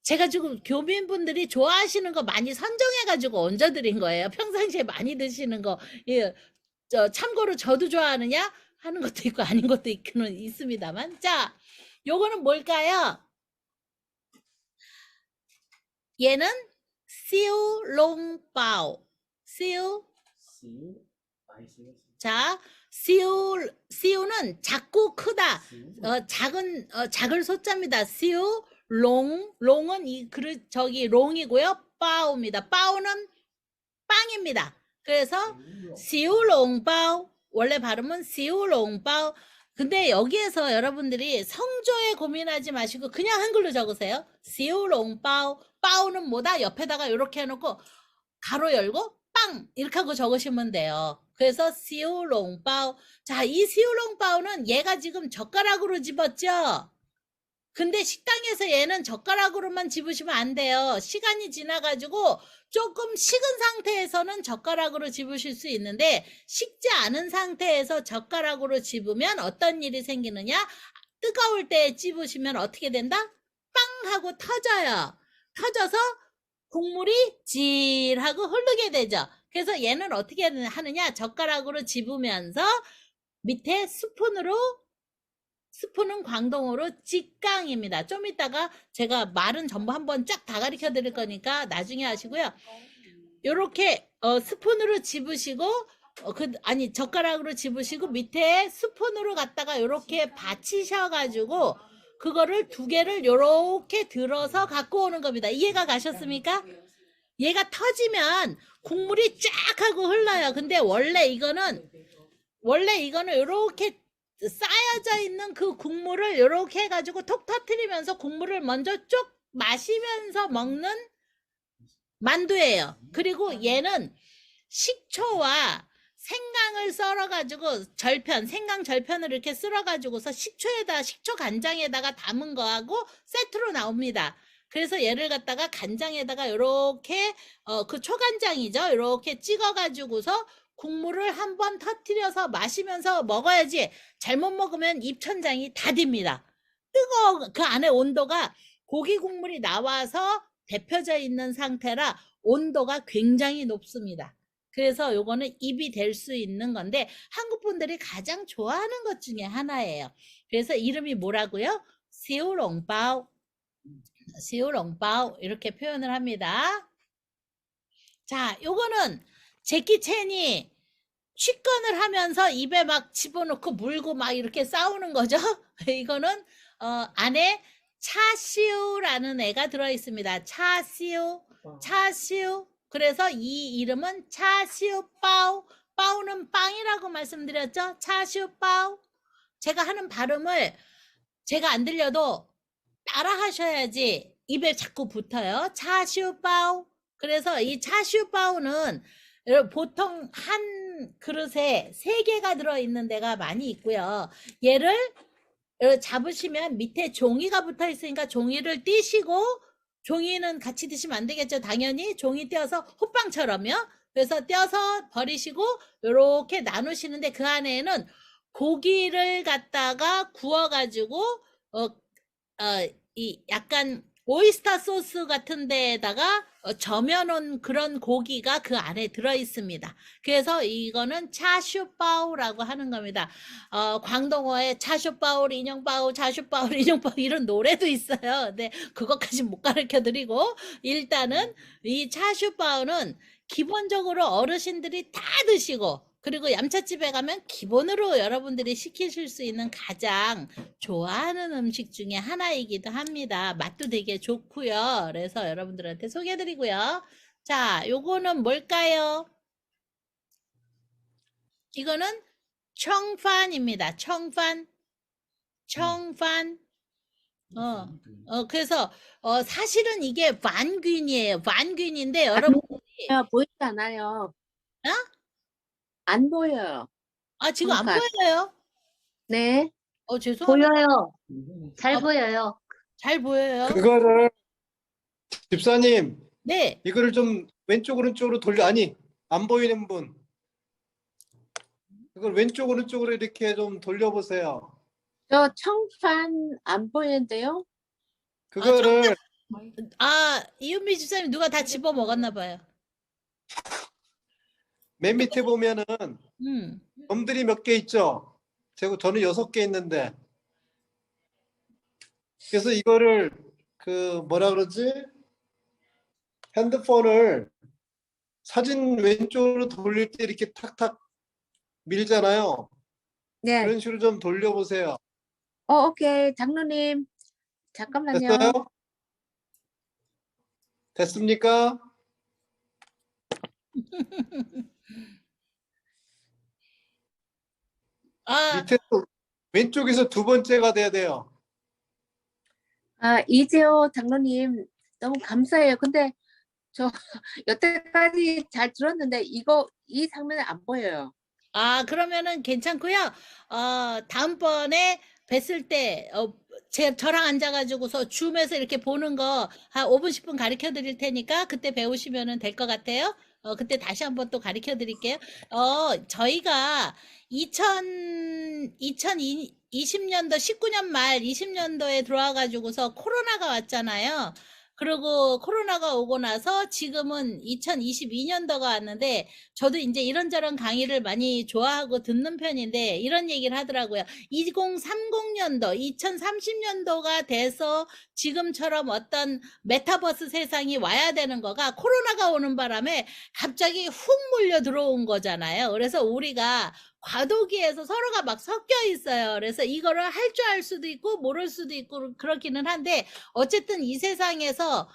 제가 지금 교민분들이 좋아하시는 거 많이 선정해가지고 얹어드린 거예요. 평상시에 많이 드시는 거. 예, 참고로 저도 좋아하느냐 하는 것도 있고 아닌 것도 있기는 있습니다만. 자, 요거는 뭘까요? 얘는 시우롱바오. 자, 시우는 작고 크다. 작을 소자입니다. 롱은 롱이고요. 빠오입니다. 빠오는 빵입니다. 그래서 시우롱바오, 원래 발음은 시우롱바오. 근데 여기에서 여러분들이 성조에 고민하지 마시고 그냥 한글로 적으세요. 시우롱바오. 빠오는 뭐다? 옆에다가 이렇게 해놓고 가로 열고 빵 이렇게 하고 적으시면 돼요. 그래서 시우롱바오. 자, 이 시우롱바오는 얘가 지금 젓가락으로 집었죠? 근데 식당에서 얘는 젓가락으로만 집으시면 안 돼요. 시간이 지나가지고 조금 식은 상태에서는 젓가락으로 집으실 수 있는데 식지 않은 상태에서 젓가락으로 집으면 어떤 일이 생기느냐? 뜨거울 때 집으시면 어떻게 된다? 빵 하고 터져요. 터져서 국물이 질하고 흐르게 되죠. 그래서 얘는 어떻게 하느냐? 젓가락으로 집으면서 밑에 스푼은 광동어로 직강입니다. 좀 이따가 제가 말은 전부 한번 쫙 다 가르쳐 드릴 거니까 나중에 하시고요. 요렇게 스푼으로 집으시고 아니 젓가락으로 집으시고 밑에 스푼으로 갖다가 요렇게 받치셔 가지고 그거를 두 개를 요렇게 들어서 갖고 오는 겁니다. 이해가 가셨습니까? 얘가 터지면 국물이 쫙 하고 흘러요. 근데 원래 이거는 요렇게 쌓여져 있는 그 국물을 이렇게 해가지고 톡 터트리면서 국물을 먼저 쭉 마시면서 먹는 만두예요. 그리고 얘는 식초와 생강을 썰어가지고 생강 절편을 이렇게 썰어가지고서 식초 간장에다가 담은 거하고 세트로 나옵니다. 그래서 얘를 갖다가 간장에다가 이렇게 그 초간장이죠. 이렇게 찍어가지고서 국물을 한번 터트려서 마시면서 먹어야지 잘못 먹으면 입천장이 다 딥니다. 그 안에 온도가 고기 국물이 나와서 데펴져 있는 상태라 온도가 굉장히 높습니다. 그래서 요거는 입이 될 수 있는 건데 한국 분들이 가장 좋아하는 것 중에 하나예요. 그래서 이름이 뭐라고요? 시우롱바오 이렇게 표현을 합니다. 자, 요거는 제키 챈이 취권을 하면서 입에 막 집어넣고 물고 막 이렇게 싸우는 거죠. 이거는 안에 차시우라는 애가 들어있습니다. 차시우. 그래서 이 이름은 차시우빠오. 빠오는 빵이라고 말씀드렸죠. 차시우빠오. 제가 하는 발음을 제가 안 들려도 따라 하셔야지 입에 자꾸 붙어요. 차슈빠오. 그래서 이 차슈빠오는 보통 한 그릇에 3개가 들어있는 데가 많이 있고요. 얘를 잡으시면 밑에 종이가 붙어 있으니까 종이를 띄시고, 종이는 같이 드시면 안 되겠죠. 당연히 종이 떼어서 호빵처럼요. 그래서 떼어서 버리시고 이렇게 나누시는데 그 안에는 고기를 갖다가 구워가지고 이 약간 오이스터 소스 같은 데에다가 저며놓은 그런 고기가 그 안에 들어 있습니다. 그래서 이거는 차슈빠오라고 하는 겁니다. 광동어에 차슈빠오, 인형빠오, 차슈빠오, 인형빠오 이런 노래도 있어요. 근데 그것까지 못 가르쳐 드리고 일단은 이 차슈빠오는 기본적으로 어르신들이 다 드시고 그리고 얌차집에 가면 기본으로 여러분들이 시키실 수 있는 가장 좋아하는 음식 중에 하나이기도 합니다. 맛도 되게 좋고요. 그래서 여러분들한테 소개해드리고요. 자, 요거는 뭘까요? 이거는 청판입니다. 청판. 그래서 사실은 이게 반균이에요. 반균인데 여러분 보이지 않아요. 어? 안 보여요. 지금 안 청판. 보여요? 네. 죄송합니다. 보여요. 잘 어. 보여요. 잘 보여요? 그거를 집사님 네. 이거를 좀 왼쪽 오른쪽으로 돌려 아니 안 보이는 분 그걸 왼쪽 오른쪽으로 이렇게 좀 돌려보세요. 저 청판 안 보이는데요? 그거를 이은미 집사님 누가 다 집어 먹었나 봐요. 맨 밑에 보면은 점들이 몇 개 있죠. 저는 6개 있는데 그래서 이거를 그 뭐라 그러지? 핸드폰을 사진 왼쪽으로 돌릴 때 이렇게 탁탁 밀잖아요. 네. 그런 식으로 좀 돌려보세요. 오케이. 장로님. 잠깐만요. 됐어요? 됐습니까? 아, 밑에 왼쪽에서 두 번째가 돼야 돼요. 아, 이재호 장로님 너무 감사해요. 근데 저 여태까지 잘 들었는데 이 장면이 안 보여요. 그러면은 괜찮고요. 다음번에 뵀을 때, 저랑 앉아가지고서 줌에서 이렇게 보는 거 한 5분, 10분 가르쳐 드릴 테니까 그때 배우시면은 될 것 같아요. 그때 다시 한번 또 가르쳐 드릴게요. 저희가 2020년도 19년 말 20년도에 들어와가지고서 코로나가 왔잖아요. 그리고 코로나가 오고 나서 지금은 2022년도가 왔는데 저도 이제 이런저런 강의를 많이 좋아하고 듣는 편인데 이런 얘기를 하더라고요. 2030년도, 2030년도가 돼서 지금처럼 어떤 메타버스 세상이 와야 되는 거가 코로나가 오는 바람에 갑자기 훅 몰려 들어온 거잖아요. 그래서 우리가 과도기에서 서로가 막 섞여 있어요. 그래서 이거를 할 줄 알 수도 있고 모를 수도 있고 그렇기는 한데 어쨌든 이 세상에서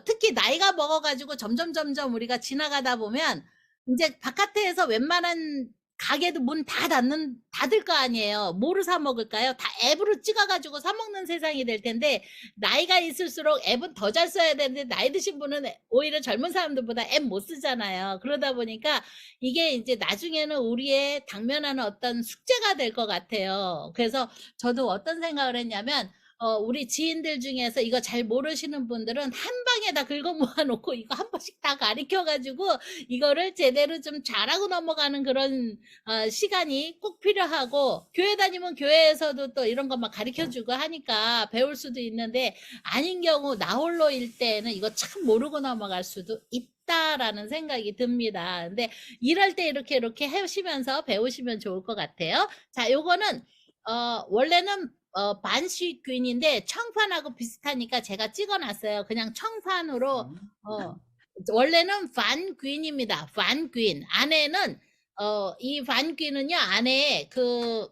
특히 나이가 먹어가지고 점점 우리가 지나가다 보면 이제 바깥에서 웬만한 가게도 문 다 닫을 거 아니에요. 뭐를 사 먹을까요? 다 앱으로 찍어가지고 사 먹는 세상이 될 텐데 나이가 있을수록 앱은 더 잘 써야 되는데 나이 드신 분은 오히려 젊은 사람들보다 앱 못 쓰잖아요. 그러다 보니까 이게 이제 나중에는 우리의 당면하는 어떤 숙제가 될 것 같아요. 그래서 저도 어떤 생각을 했냐면 우리 지인들 중에서 이거 잘 모르시는 분들은 한 방에 다 긁어 모아놓고 이거 한 번씩 다 가르쳐가지고 이거를 제대로 좀 잘하고 넘어가는 그런 시간이 꼭 필요하고 교회 다니면 교회에서도 또 이런 거 막 가르쳐주고 하니까 배울 수도 있는데 아닌 경우 나 홀로일 때는 이거 참 모르고 넘어갈 수도 있다라는 생각이 듭니다. 근데 이럴 때 이렇게 하시면서 배우시면 좋을 것 같아요. 자, 요거는 원래는 반쉬퀸인데 청판하고 비슷하니까 제가 찍어놨어요. 그냥 청판으로 원래는 반퀸입니다. 반퀸 안에는 이 반퀸은요 안에 그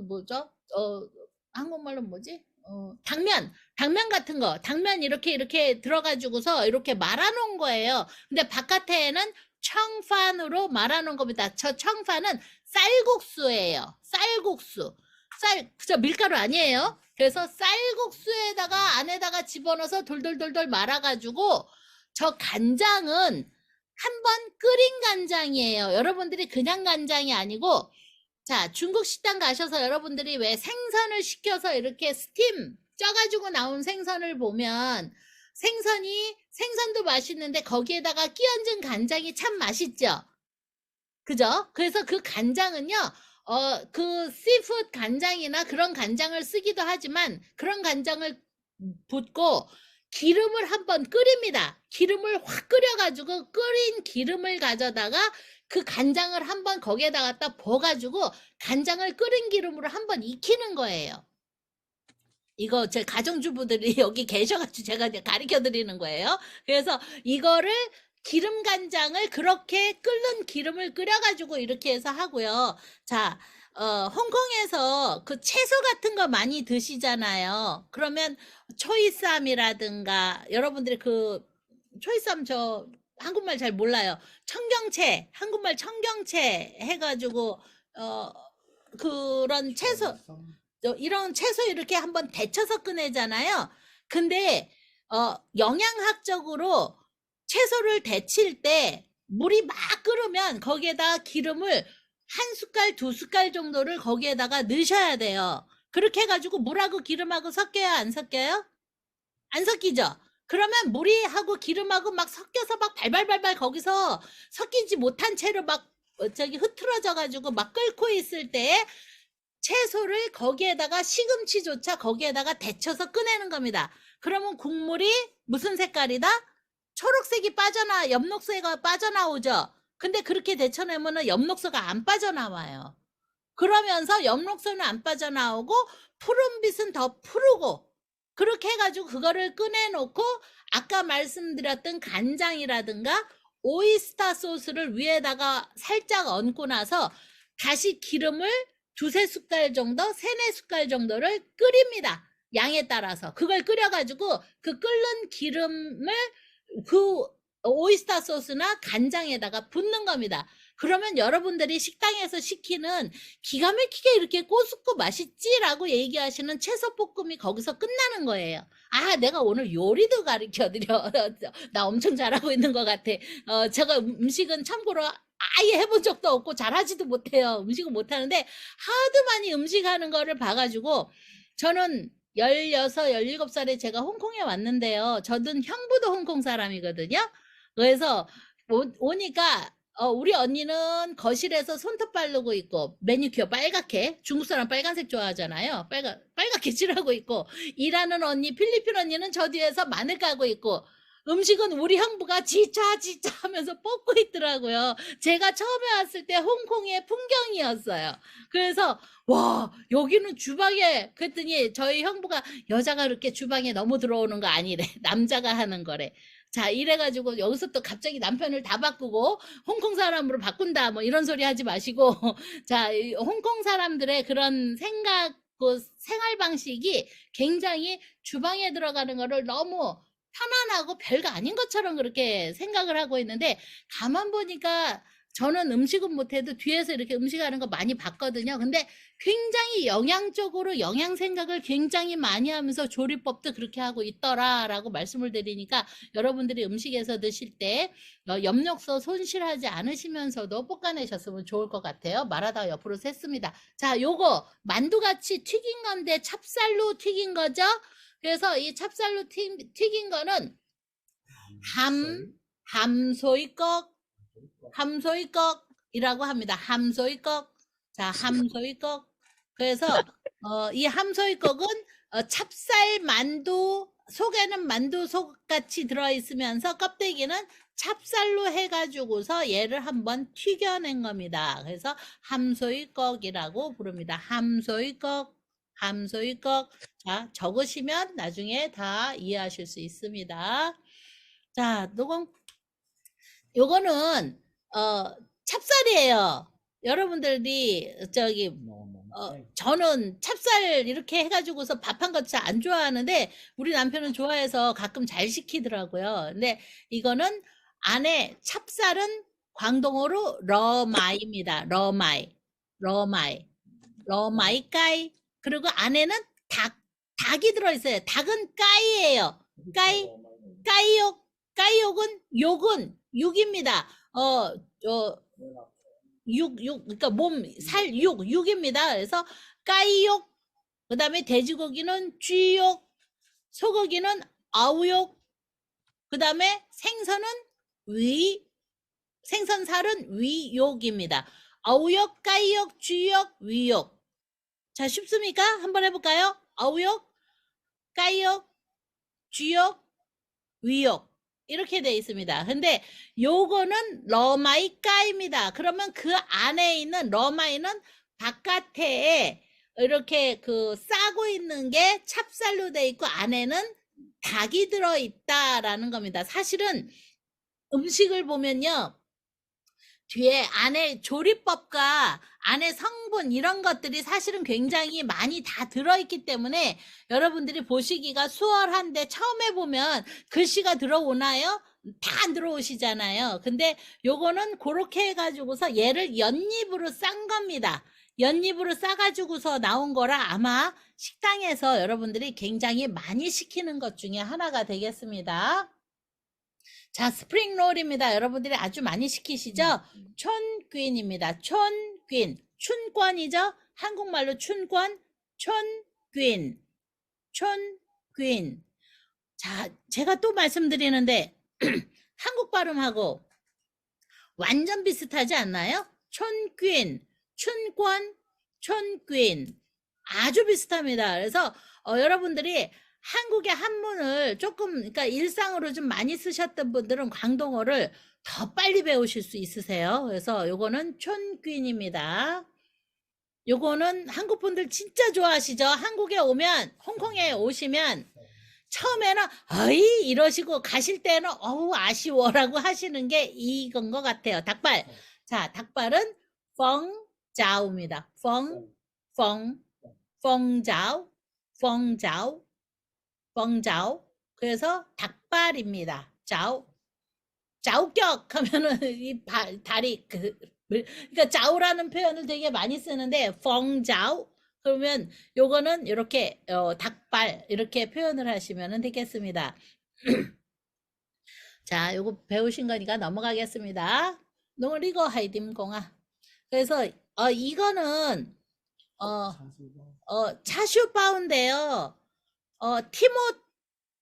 뭐죠? 한국말로 뭐지? 당면 같은 거, 당면 이렇게 들어가지고서 이렇게 말아놓은 거예요. 근데 바깥에는 청판으로 말아놓은 겁니다. 저 청판은 쌀국수예요. 쌀국수. 그저 밀가루 아니에요. 그래서 쌀국수에다가 안에다가 집어넣어서 돌돌돌돌 말아가지고 저 간장은 한번 끓인 간장이에요. 여러분들이 그냥 간장이 아니고 자, 중국 식당 가셔서 여러분들이 왜 생선을 시켜서 이렇게 스팀 쪄가지고 나온 생선을 보면 생선도 맛있는데 거기에다가 끼얹은 간장이 참 맛있죠. 그죠? 그래서 그 간장은요, 그 씨푸드 간장이나 그런 간장을 쓰기도 하지만 그런 간장을 붓고 기름을 한번 끓입니다. 기름을 확 끓여가지고 끓인 기름을 가져다가 그 간장을 한번 거기에다 갖다 부어가지고 간장을 끓인 기름으로 한번 익히는 거예요. 이거 제 가정주부들이 여기 계셔가지고 제가 가르쳐 드리는 거예요. 그래서 이거를 기름 간장을 그렇게 끓는 기름을 끓여가지고 이렇게 해서 하고요. 자, 홍콩에서 그 채소 같은 거 많이 드시잖아요. 그러면 초이쌈이라든가 여러분들이 그 초이쌈 저 한국말 잘 몰라요. 청경채, 한국말 청경채 해가지고 그런 채소 이런 채소 이렇게 한번 데쳐서 꺼내잖아요. 근데 영양학적으로 채소를 데칠 때 물이 막 끓으면 거기에다 기름을 한 숟갈, 두 숟갈 정도를 거기에다가 넣으셔야 돼요. 그렇게 해가지고 물하고 기름하고 섞여요? 안 섞여요? 안 섞이죠? 그러면 물이하고 기름하고 막 섞여서 막 발발발발 거기서 섞이지 못한 채로 막 흐트러져가지고 막 끓고 있을 때 채소를 거기에다가 시금치조차 거기에다가 데쳐서 꺼내는 겁니다. 그러면 국물이 무슨 색깔이다? 초록색이 엽록소가 빠져나오죠. 근데 그렇게 데쳐내면은 엽록소가 안 빠져나와요. 그러면서 엽록소는 안 빠져나오고 푸른빛은 더 푸르고 그렇게 해가지고 그거를 꺼내놓고 아까 말씀드렸던 간장이라든가 오이스터 소스를 위에다가 살짝 얹고 나서 다시 기름을 두세 숟갈 정도, 세네 숟갈 정도를 끓입니다. 양에 따라서. 그걸 끓여가지고 그 끓는 기름을 그 오이스터 소스나 간장에다가 붓는 겁니다. 그러면 여러분들이 식당에서 시키는 기가 막히게 이렇게 꼬숩고 맛있지라고 얘기하시는 채소볶음이 거기서 끝나는 거예요. 아, 내가 오늘 요리도 가르쳐드려. 나 엄청 잘하고 있는 것 같아. 제가 음식은 참고로 아예 해본 적도 없고 잘하지도 못해요. 음식은 못하는데 하도 많이 음식하는 거를 봐가지고 저는 16, 17살에 제가 홍콩에 왔는데요. 저는 형부도 홍콩 사람이거든요. 그래서 오니까 우리 언니는 거실에서 손톱 바르고 있고 매니큐어 빨갛게, 중국 사람 빨간색 좋아하잖아요. 빨갛게 칠하고 있고, 일하는 언니, 필리핀 언니는 저 뒤에서 마늘 까고 있고, 음식은 우리 형부가 지차 하면서 볶고 있더라고요. 제가 처음에 왔을 때 홍콩의 풍경이었어요. 그래서 와, 여기는 주방에, 그랬더니 저희 형부가 여자가 그렇게 주방에 너무 들어오는 거 아니래. 남자가 하는 거래. 자, 이래가지고 여기서 또 갑자기 남편을 다 바꾸고 홍콩 사람으로 바꾼다 뭐 이런 소리 하지 마시고 자, 이 홍콩 사람들의 그런 생각, 그 생활 방식이 굉장히 주방에 들어가는 거를 너무 편안하고 별거 아닌 것처럼 그렇게 생각을 하고 있는데, 가만 보니까 저는 음식은 못해도 뒤에서 이렇게 음식하는 거 많이 봤거든요. 근데 굉장히 영양적으로 영양 생각을 굉장히 많이 하면서 조리법도 그렇게 하고 있더라라고 말씀을 드리니까 여러분들이 음식에서 드실 때 엽록소 손실하지 않으시면서도 볶아내셨으면 좋을 것 같아요. 말하다가 옆으로 샜습니다. 자, 요거 만두같이 튀긴 건데 찹쌀로 튀긴 거죠. 그래서 이 찹쌀로 튀긴 거는 함소이꺽이라고 합니다. 함소이꺽. 자, 함소이꺽. 그래서 이 함소이꺽은 찹쌀 만두, 속에는 만두 속같이 들어있으면서 껍데기는 찹쌀로 해가지고서 얘를 한번 튀겨낸 겁니다. 그래서 함소이꺽이라고 부릅니다. 함소이꺽. 자, 적으시면 나중에 다 이해하실 수 있습니다. 자, 요거는 찹쌀이에요. 여러분들이 저는 찹쌀 이렇게 해가지고서 밥 한 거 잘 안 좋아하는데 우리 남편은 좋아해서 가끔 잘 시키더라고요. 근데 이거는 안에 찹쌀은 광동어로 러마이입니다. 러마이까이. 그리고 안에는 닭이 들어있어요. 닭은 까이예요. 까이욕은 육입니다. 그러니까 육입니다. 그래서 까이욕, 그 다음에 돼지고기는 쥐욕, 소고기는 아우욕, 그 다음에 생선살은 위욕입니다. 아우욕, 까이욕, 쥐욕, 위욕. 자, 쉽습니까? 한번 해볼까요? 아우욕, 까이욕, 쥐욕, 위욕. 이렇게 돼 있습니다. 근데 요거는 러마이까입니다. 그러면 그 안에 있는 러마이는 바깥에 이렇게 그 싸고 있는 게 찹쌀로 돼 있고 안에는 닭이 들어있다라는 겁니다. 사실은 음식을 보면요, 뒤에 안에 조리법과 안에 성분 이런 것들이 사실은 굉장히 많이 다 들어있기 때문에 여러분들이 보시기가 수월한데 처음에 보면 글씨가 들어오나요? 다 안 들어오시잖아요. 근데 요거는 그렇게 해가지고서 얘를 연잎으로 싼 겁니다. 연잎으로 싸가지고서 나온 거라 아마 식당에서 여러분들이 굉장히 많이 시키는 것 중에 하나가 되겠습니다. 자, 스프링 롤입니다. 여러분들이 아주 많이 시키시죠? 촌퀸입니다. 촌퀸. 춘권이죠? 한국말로 춘권. 촌퀸. 자, 제가 또 말씀드리는데 한국 발음하고 완전 비슷하지 않나요? 촌퀸, 춘권, 촌퀸. 아주 비슷합니다. 그래서 여러분들이 한국의 한문을 조금, 그러니까 일상으로 좀 많이 쓰셨던 분들은 광동어를 더 빨리 배우실 수 있으세요. 그래서 요거는 촌퀸입니다. 요거는 한국 분들 진짜 좋아하시죠? 한국에 오면, 홍콩에 오시면 처음에는 어이 이러시고 가실 때는 어우 아쉬워라고 하시는 게 이건 것 같아요. 닭발. 자, 닭발은 펑자오입니다. 펑자오. 그래서 닭발입니다. 자오격 하면은 이 다리 그러니까 자오라는 표현을 되게 많이 쓰는데 펑자오 그러면 요거는 이렇게 닭발 이렇게 표현을 하시면 되겠습니다. 자, 요거 배우신 거니까 넘어가겠습니다. 농리거 하이딤공아. 그래서 이거는 차슈바오인데요.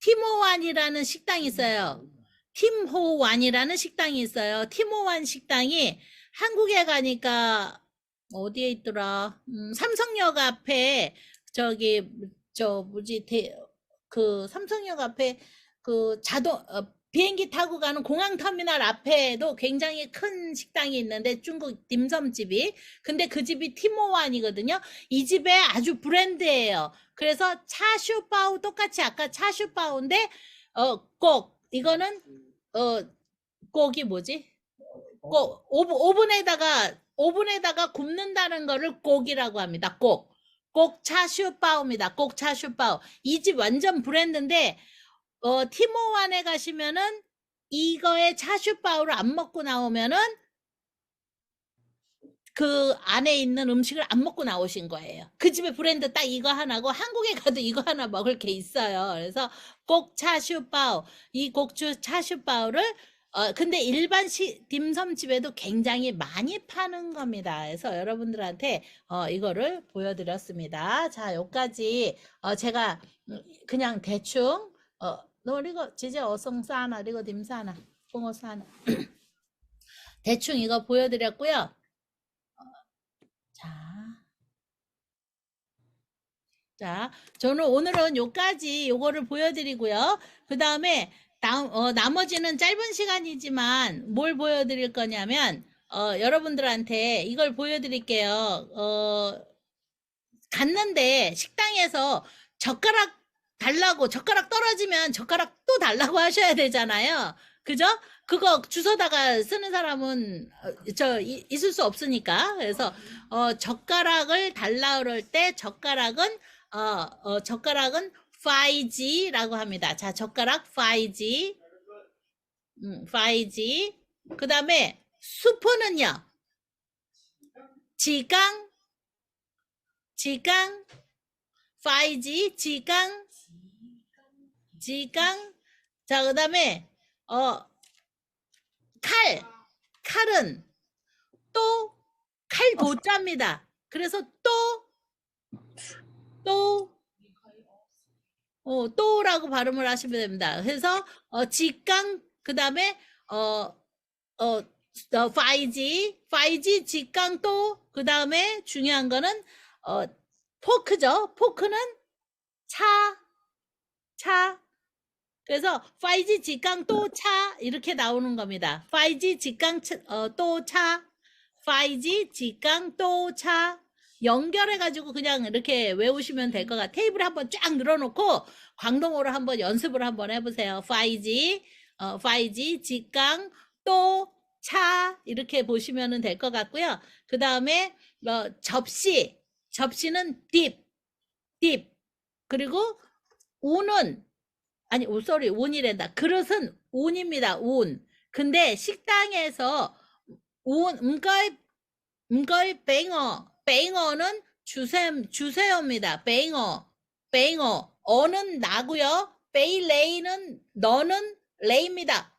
티모완이라는 식당이 있어요. 팀호완이라는 식당이 있어요. 티모완 식당이 한국에 가니까 어디에 있더라? 삼성역 앞에 저기 그 삼성역 앞에 그 비행기 타고 가는 공항터미널 앞에도 굉장히 큰 식당이 있는데 중국 딤섬집이. 근데 그 집이 티모완이거든요. 이 집의 아주 브랜드예요. 그래서 차슈바오 똑같이 아까 차슈바오인데 꼭 이거는 꼭이 뭐지? 꼭 오븐에다가 굽는다는 거를 꼭이라고 합니다. 꼭 차슈바오입니다. 꼭 차슈바오. 이 집 완전 브랜드인데 티모완에 가시면은 이거에 차슈바오를 안 먹고 나오면은 그 안에 있는 음식을 안 먹고 나오신 거예요. 그 집의 브랜드 딱 이거 하나고 한국에 가도 이거 하나 먹을 게 있어요. 그래서 꼭 차슈바오, 이 꼭추 차슈바오를 근데 일반 딤섬집에도 굉장히 많이 파는 겁니다. 그래서 여러분들한테 이거를 보여드렸습니다. 자, 여기까지 제가 그냥 대충 너 이거 지제 어성 싸나 이거 딤싸나 봉어 싸나 대충 이거 보여드렸고요. 자, 저는 오늘은 요까지 요거를 보여드리고요. 그 다음에 나머지는 짧은 시간이지만 뭘 보여드릴 거냐면 여러분들한테 이걸 보여드릴게요. 갔는데 식당에서 젓가락 달라고 젓가락 떨어지면 젓가락 또 달라고 하셔야 되잖아요. 그죠? 그거 주워다가 쓰는 사람은 있을 수 없으니까. 그래서 젓가락을 달라 그럴 때 젓가락은 5G라고 합니다. 자, 젓가락 5G. 5G. 그 다음에 수프는요. 지강 5G 지강. 자, 그 다음에 칼은 또 칼도자입니다. 그래서 또라고 발음을 하시면 됩니다. 그래서 직강 그 다음에 5G 직강 또 그 다음에 중요한 거는 포크죠. 포크는 차. 그래서 5G 직강 또 차 이렇게 나오는 겁니다. 5G 직강 또 차 5G 직강 또 차 연결해가지고 그냥 이렇게 외우시면 될 것 같아요. 테이블에 한번 쫙 늘어놓고 광동어로 한번 연습을 한번 해보세요. 5G 직강 또 차 이렇게 보시면 될 것 같고요. 그 다음에 접시는 딥 그리고 운이란다. 그릇은 운입니다. 운. 근데 식당에서 뱅어는 주세요입니다. 뱅어. 어는 나고요. 베이레이는 너는 레이입니다.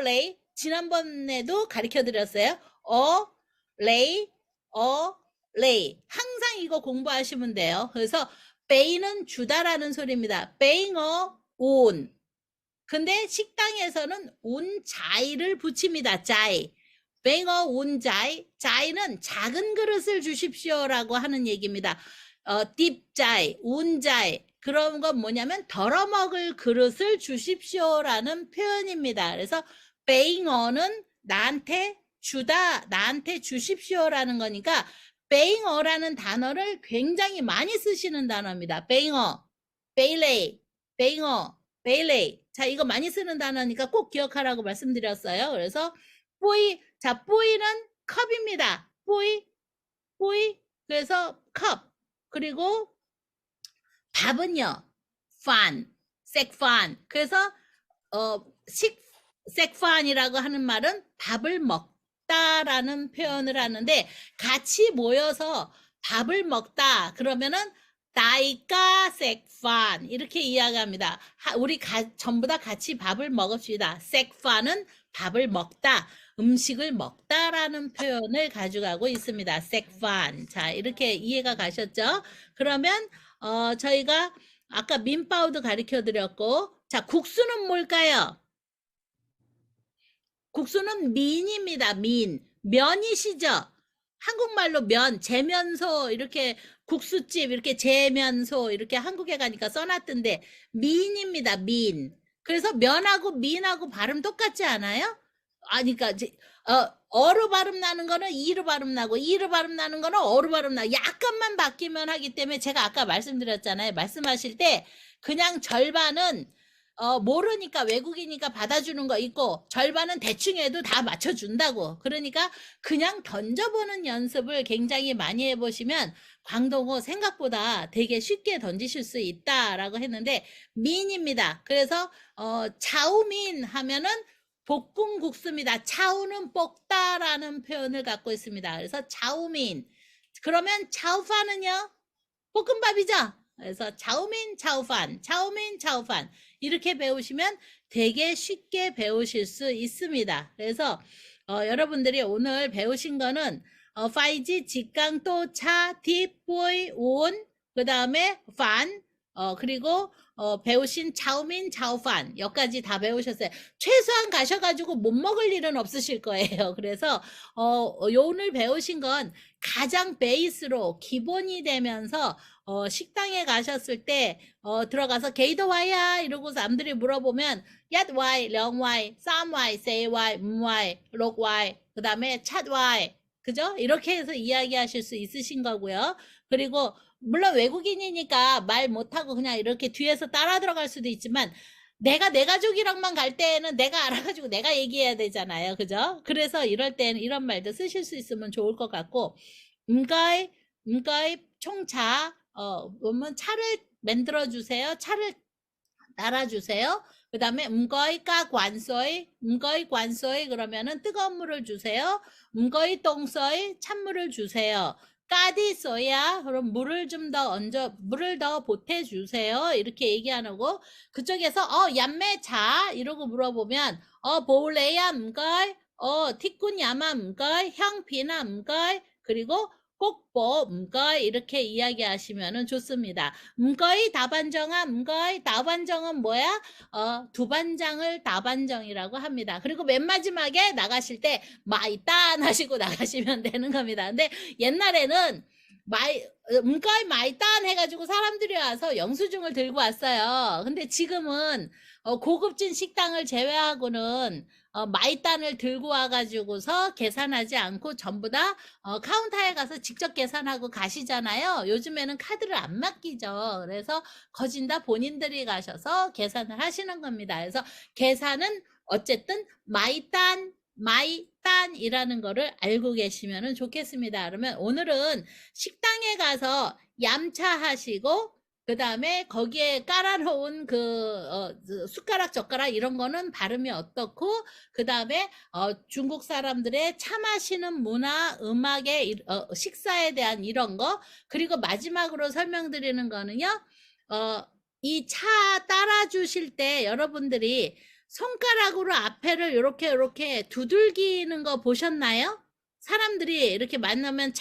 레이. 지난번에도 가르쳐 드렸어요. 레이. 항상 이거 공부하시면 돼요. 그래서 베이는 주다라는 소리입니다. 베잉어 온. 근데 식당에서는 운자이를 붙입니다. 자이. 베잉어 운자이. 자이는 작은 그릇을 주십시오라고 하는 얘기입니다. 딥자이, 운자이. 그런 건 뭐냐면 덜어먹을 그릇을 주십시오라는 표현입니다. 그래서 베잉어는 나한테 주십시오라는 거니까 베잉어라는 단어를 굉장히 많이 쓰시는 단어입니다. 베잉어, 베일레이, 베일레이. 자, 이거 많이 쓰는 단어니까 꼭 기억하라고 말씀드렸어요. 그래서 뿌이는 컵입니다. 뿌이. 그래서 컵. 그리고 밥은요. 색판. 그래서 색판이라고 하는 말은 밥을 먹다라는 표현을 하는데 같이 모여서 밥을 먹다 그러면은 다이까 색판 이렇게 이야기합니다. 우리 전부 다 같이 밥을 먹읍시다. 색판은 밥을 먹다, 음식을 먹다라는 표현을 가져가고 있습니다. 색판. 자, 이렇게 이해가 가셨죠? 그러면 저희가 아까 민파우도 가르쳐 드렸고, 자, 국수는 뭘까요? 국수는 민입니다. 민. 면이시죠? 한국말로 면, 재면소, 이렇게 국수집, 이렇게 재면소, 이렇게 한국에 가니까 써놨던데, 민입니다. 민. 그래서 면하고 민하고 발음 똑같지 않아요? 아니, 그러니까, 어로 발음 나는 거는 이로 발음 나고, 이로 발음 나는 거는 어로 발음 나고, 약간만 바뀌면 하기 때문에 제가 아까 말씀드렸잖아요. 말씀하실 때, 그냥 절반은 모르니까 외국이니까 받아주는 거 있고 절반은 대충 해도 다 맞춰준다고. 그러니까 그냥 던져보는 연습을 굉장히 많이 해보시면 광동어 생각보다 되게 쉽게 던지실 수 있다라고 했는데 민입니다. 그래서 차우민 하면은 볶음국수입니다. 차우는 볶다라는 표현을 갖고 있습니다. 그래서 차우민. 그러면 차우파는요? 볶음밥이죠? 그래서 차우민 차우판, 차우민 차우판 이렇게 배우시면 되게 쉽게 배우실 수 있습니다. 그래서 여러분들이 오늘 배우신 거는 파이지 직강 또차 딥보이 온 그다음에 판 그리고 배우신 차우민 차우판 여기까지 다 배우셨어요. 최소한 가셔가지고 못 먹을 일은 없으실 거예요. 그래서 오늘 배우신 건 가장 베이스로 기본이 되면서 식당에 가셨을 때 들어가서 게이더 와이야 이러고서 남들이 물어보면 얏 와이, 령 와이, 쌈 와이, 세 와이, 와이, 록 와이 그 다음에 찻 와이 그죠? 이렇게 해서 이야기하실 수 있으신 거고요. 그리고 물론 외국인이니까 말 못하고 그냥 이렇게 뒤에서 따라 들어갈 수도 있지만 내가 내 가족이랑만 갈 때는 내가 알아가지고 내가 얘기해야 되잖아요. 그죠? 그래서 이럴 때는 이런 말도 쓰실 수 있으면 좋을 것 같고 음가이 총차 보면 차를 만들어 주세요. 차를 따라주세요. 그 다음에 음거이까 관소이 그러면은 뜨거운 물을 주세요. 음거이 똥소이 찬물을 주세요. 까디 써야 그럼 물을 좀 더 물을 더 보태 주세요. 이렇게 얘기하는 거. 그쪽에서 얌매 자 이러고 물어보면 보울레야 음걸 티꾼 야마 음걸 형피나 음걸 그리고 꼭보 음거이 이렇게 이야기하시면 좋습니다. 음거이 다반정아 음거이 다반정은 뭐야? 두반장을 다반정이라고 합니다. 그리고 맨 마지막에 나가실 때 마이딴 하시고 나가시면 되는 겁니다. 근데 옛날에는 음거이 마이딴 해가지고 사람들이 와서 영수증을 들고 왔어요. 근데 지금은 고급진 식당을 제외하고는 마이단을 들고 와가지고서 계산하지 않고 전부 다 카운터에 가서 직접 계산하고 가시잖아요. 요즘에는 카드를 안 맡기죠. 그래서 거진 다 본인들이 가셔서 계산을 하시는 겁니다. 그래서 계산은 어쨌든 마이단이라는 거를 알고 계시면 좋겠습니다. 그러면 오늘은 식당에 가서 얌차하시고 그 다음에 거기에 깔아놓은 숟가락 젓가락 이런 거는 발음이 어떻고 그 다음에 중국 사람들의 차 마시는 문화 음악의 식사에 대한 이런 거 그리고 마지막으로 설명드리는 거는요 이 차 따라 주실 때 여러분들이 손가락으로 앞에를 이렇게 두들기는 거 보셨나요? 사람들이 이렇게 만나면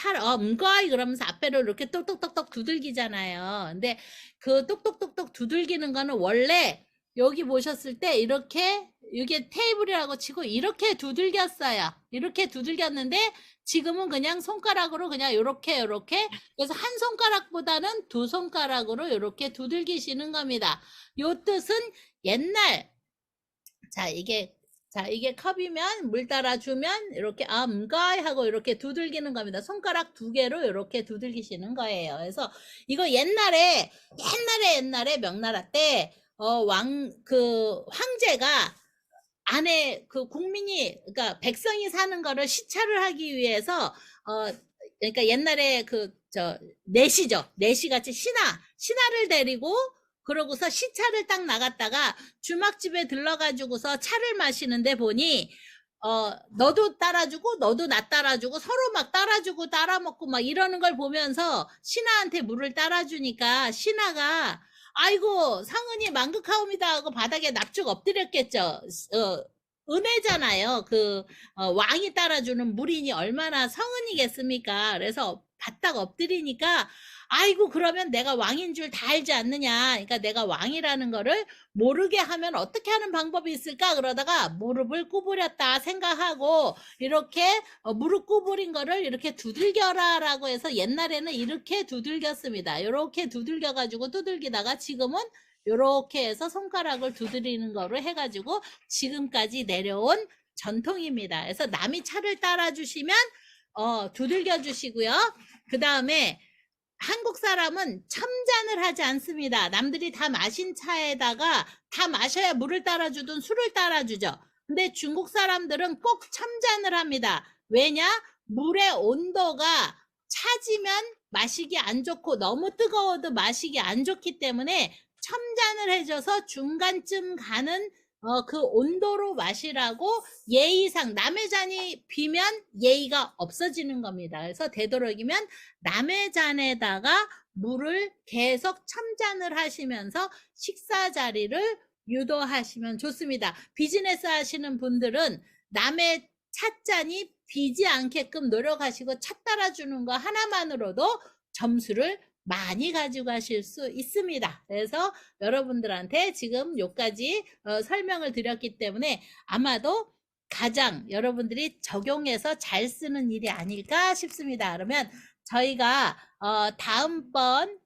음거이 그러면서 앞에를 이렇게 똑똑똑똑 두들기잖아요. 근데 그 똑똑똑똑 두들기는 거는 원래 여기 보셨을 때 이렇게 이게 테이블이라고 치고 이렇게 두들겼어요. 이렇게 두들겼는데 지금은 그냥 손가락으로 그냥 이렇게 그래서 한 손가락보다는 두 손가락으로 이렇게 두들기시는 겁니다. 요 뜻은 옛날 이게 컵이면 물 따라주면 이렇게 음가이 하고 이렇게 두들기는 겁니다. 손가락 두 개로 이렇게 두들기시는 거예요. 그래서 이거 옛날에 명나라 때 황제가 안에 국민이 그러니까 백성이 사는 거를 시찰을 하기 위해서 그러니까 옛날에 내시죠. 내시같이 신하를 데리고 그러고서 시차를 딱 나갔다가 주막집에 들러가지고서 차를 마시는데 보니 너도 따라주고 너도 나 따라주고 서로 막 따라주고 따라먹고 막 이러는 걸 보면서 신하한테 물을 따라주니까 신하가 아이고 성은이 망극하옵니다 하고 바닥에 납죽 엎드렸겠죠. 은혜잖아요. 왕이 따라주는 물이니 얼마나 성은이겠습니까? 그래서 바닥 엎드리니까 아이고 그러면 내가 왕인 줄 다 알지 않느냐. 그러니까 내가 왕이라는 거를 모르게 하면 어떻게 하는 방법이 있을까? 그러다가 무릎을 구부렸다 생각하고 이렇게 무릎 구부린 거를 이렇게 두들겨라 라고 해서 옛날에는 이렇게 두들겼습니다. 이렇게 두들겨가지고 두들기다가 지금은 이렇게 해서 손가락을 두드리는 거로 해가지고 지금까지 내려온 전통입니다. 그래서 남이 차를 따라주시면 두들겨 주시고요. 그 다음에 한국 사람은 첨잔을 하지 않습니다. 남들이 다 마신 차에다가 다 마셔야 물을 따라주든 술을 따라주죠. 근데 중국 사람들은 꼭 첨잔을 합니다. 왜냐? 물의 온도가 차지면 마시기 안 좋고 너무 뜨거워도 마시기 안 좋기 때문에 첨잔을 해줘서 중간쯤 가는 그 온도로 마시라고 예의상 남의 잔이 비면 예의가 없어지는 겁니다. 그래서 되도록이면 남의 잔에다가 물을 계속 첨잔을 하시면서 식사 자리를 유도하시면 좋습니다. 비즈니스 하시는 분들은 남의 찻잔이 비지 않게끔 노력하시고 차 따라주는 거 하나만으로도 점수를 많이 가져가실 수 있습니다. 그래서 여러분들한테 지금 여기까지 설명을 드렸기 때문에 아마도 가장 여러분들이 적용해서 잘 쓰는 일이 아닐까 싶습니다. 그러면 저희가 다음번